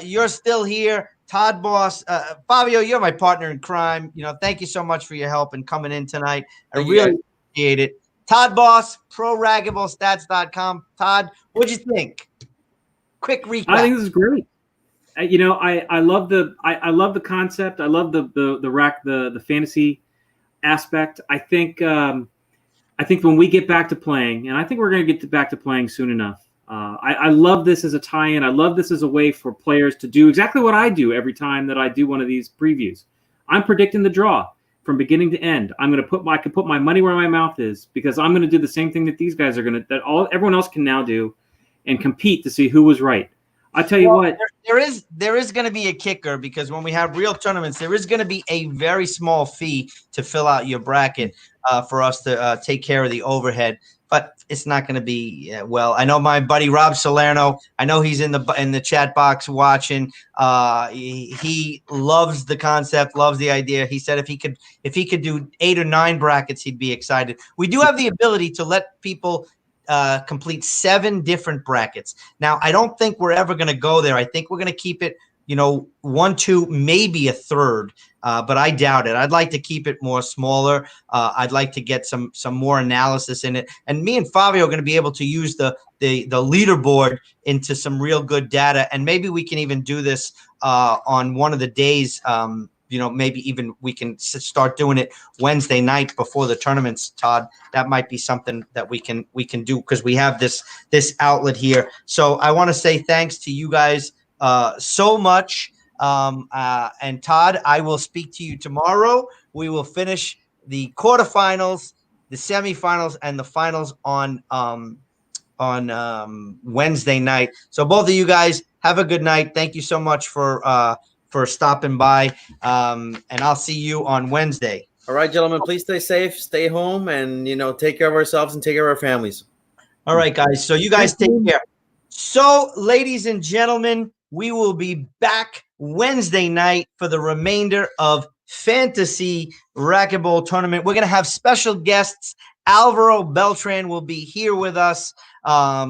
Speaker 1: you're still here. Todd Boss. Favio, you're my partner in crime. You know, thank you so much for your help and coming in tonight. I really appreciate it. Todd Boss, ProRacquetballStats.com. Todd, what'd you think? Quick recap.
Speaker 3: I think this is great. You know, I love the concept. I love the fantasy aspect. I think when we get back to playing, and I think we're going to get back to playing soon enough. I love this as a tie-in. I love this as a way for players to do exactly what I do every time that I do one of these previews. I'm predicting the draw from beginning to end. I can put my money where my mouth is because I'm going to do the same thing that these guys are going to, everyone else can now do, and compete to see who was right. I tell you what,
Speaker 1: there is going to be a kicker because when we have real tournaments, there is going to be a very small fee to fill out your bracket for us to take care of the overhead. But it's not going to be well. I know my buddy Rob Salerno. I know he's in the chat box watching. He loves the concept, loves the idea. He said if he could do 8 or 9 brackets, he'd be excited. We do have the ability to let people complete 7 different brackets. Now, I don't think we're ever going to go there. I think we're going to keep it, 1, 2, maybe a third, but I doubt it. I'd like to keep it more smaller. I'd like to get some more analysis in it. And me and Favio are going to be able to use the leaderboard into some real good data. And maybe we can even do this on one of the days. Maybe even we can start doing it Wednesday night before the tournaments, Todd. That might be something that we can do because we have this outlet here. So I want to say thanks to you guys so much. And Todd, I will speak to you tomorrow. We will finish the quarterfinals, the semifinals, and the finals on Wednesday night. So both of you guys have a good night. Thank you so much for stopping by, and I'll see you on Wednesday.
Speaker 6: All right, gentlemen, please stay safe, stay home, and take care of ourselves and take care of our families.
Speaker 1: All right, guys. So you guys take care. So, ladies and gentlemen, we will be back Wednesday night for the remainder of Fantasy Racquetball Tournament. We're going to have special guests. Alvaro Beltran will be here with us.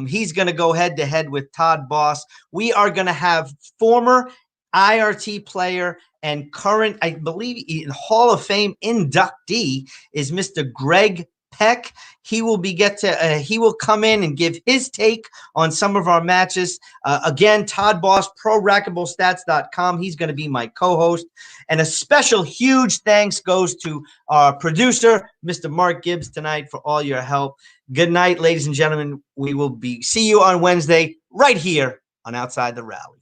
Speaker 1: He's going to go head-to-head with Todd Boss. We are going to have former IRT player and current, I believe, Hall of Fame inductee is Mr. Greg Peck. He will he will come in and give his take on some of our matches. Again, Todd Boss, ProRacquetballStats.com. He's going to be my co-host. And a special huge thanks goes to our producer, Mr. Mark Gibbs, tonight for all your help. Good night, ladies and gentlemen. We will see you on Wednesday right here on Outside the Rally.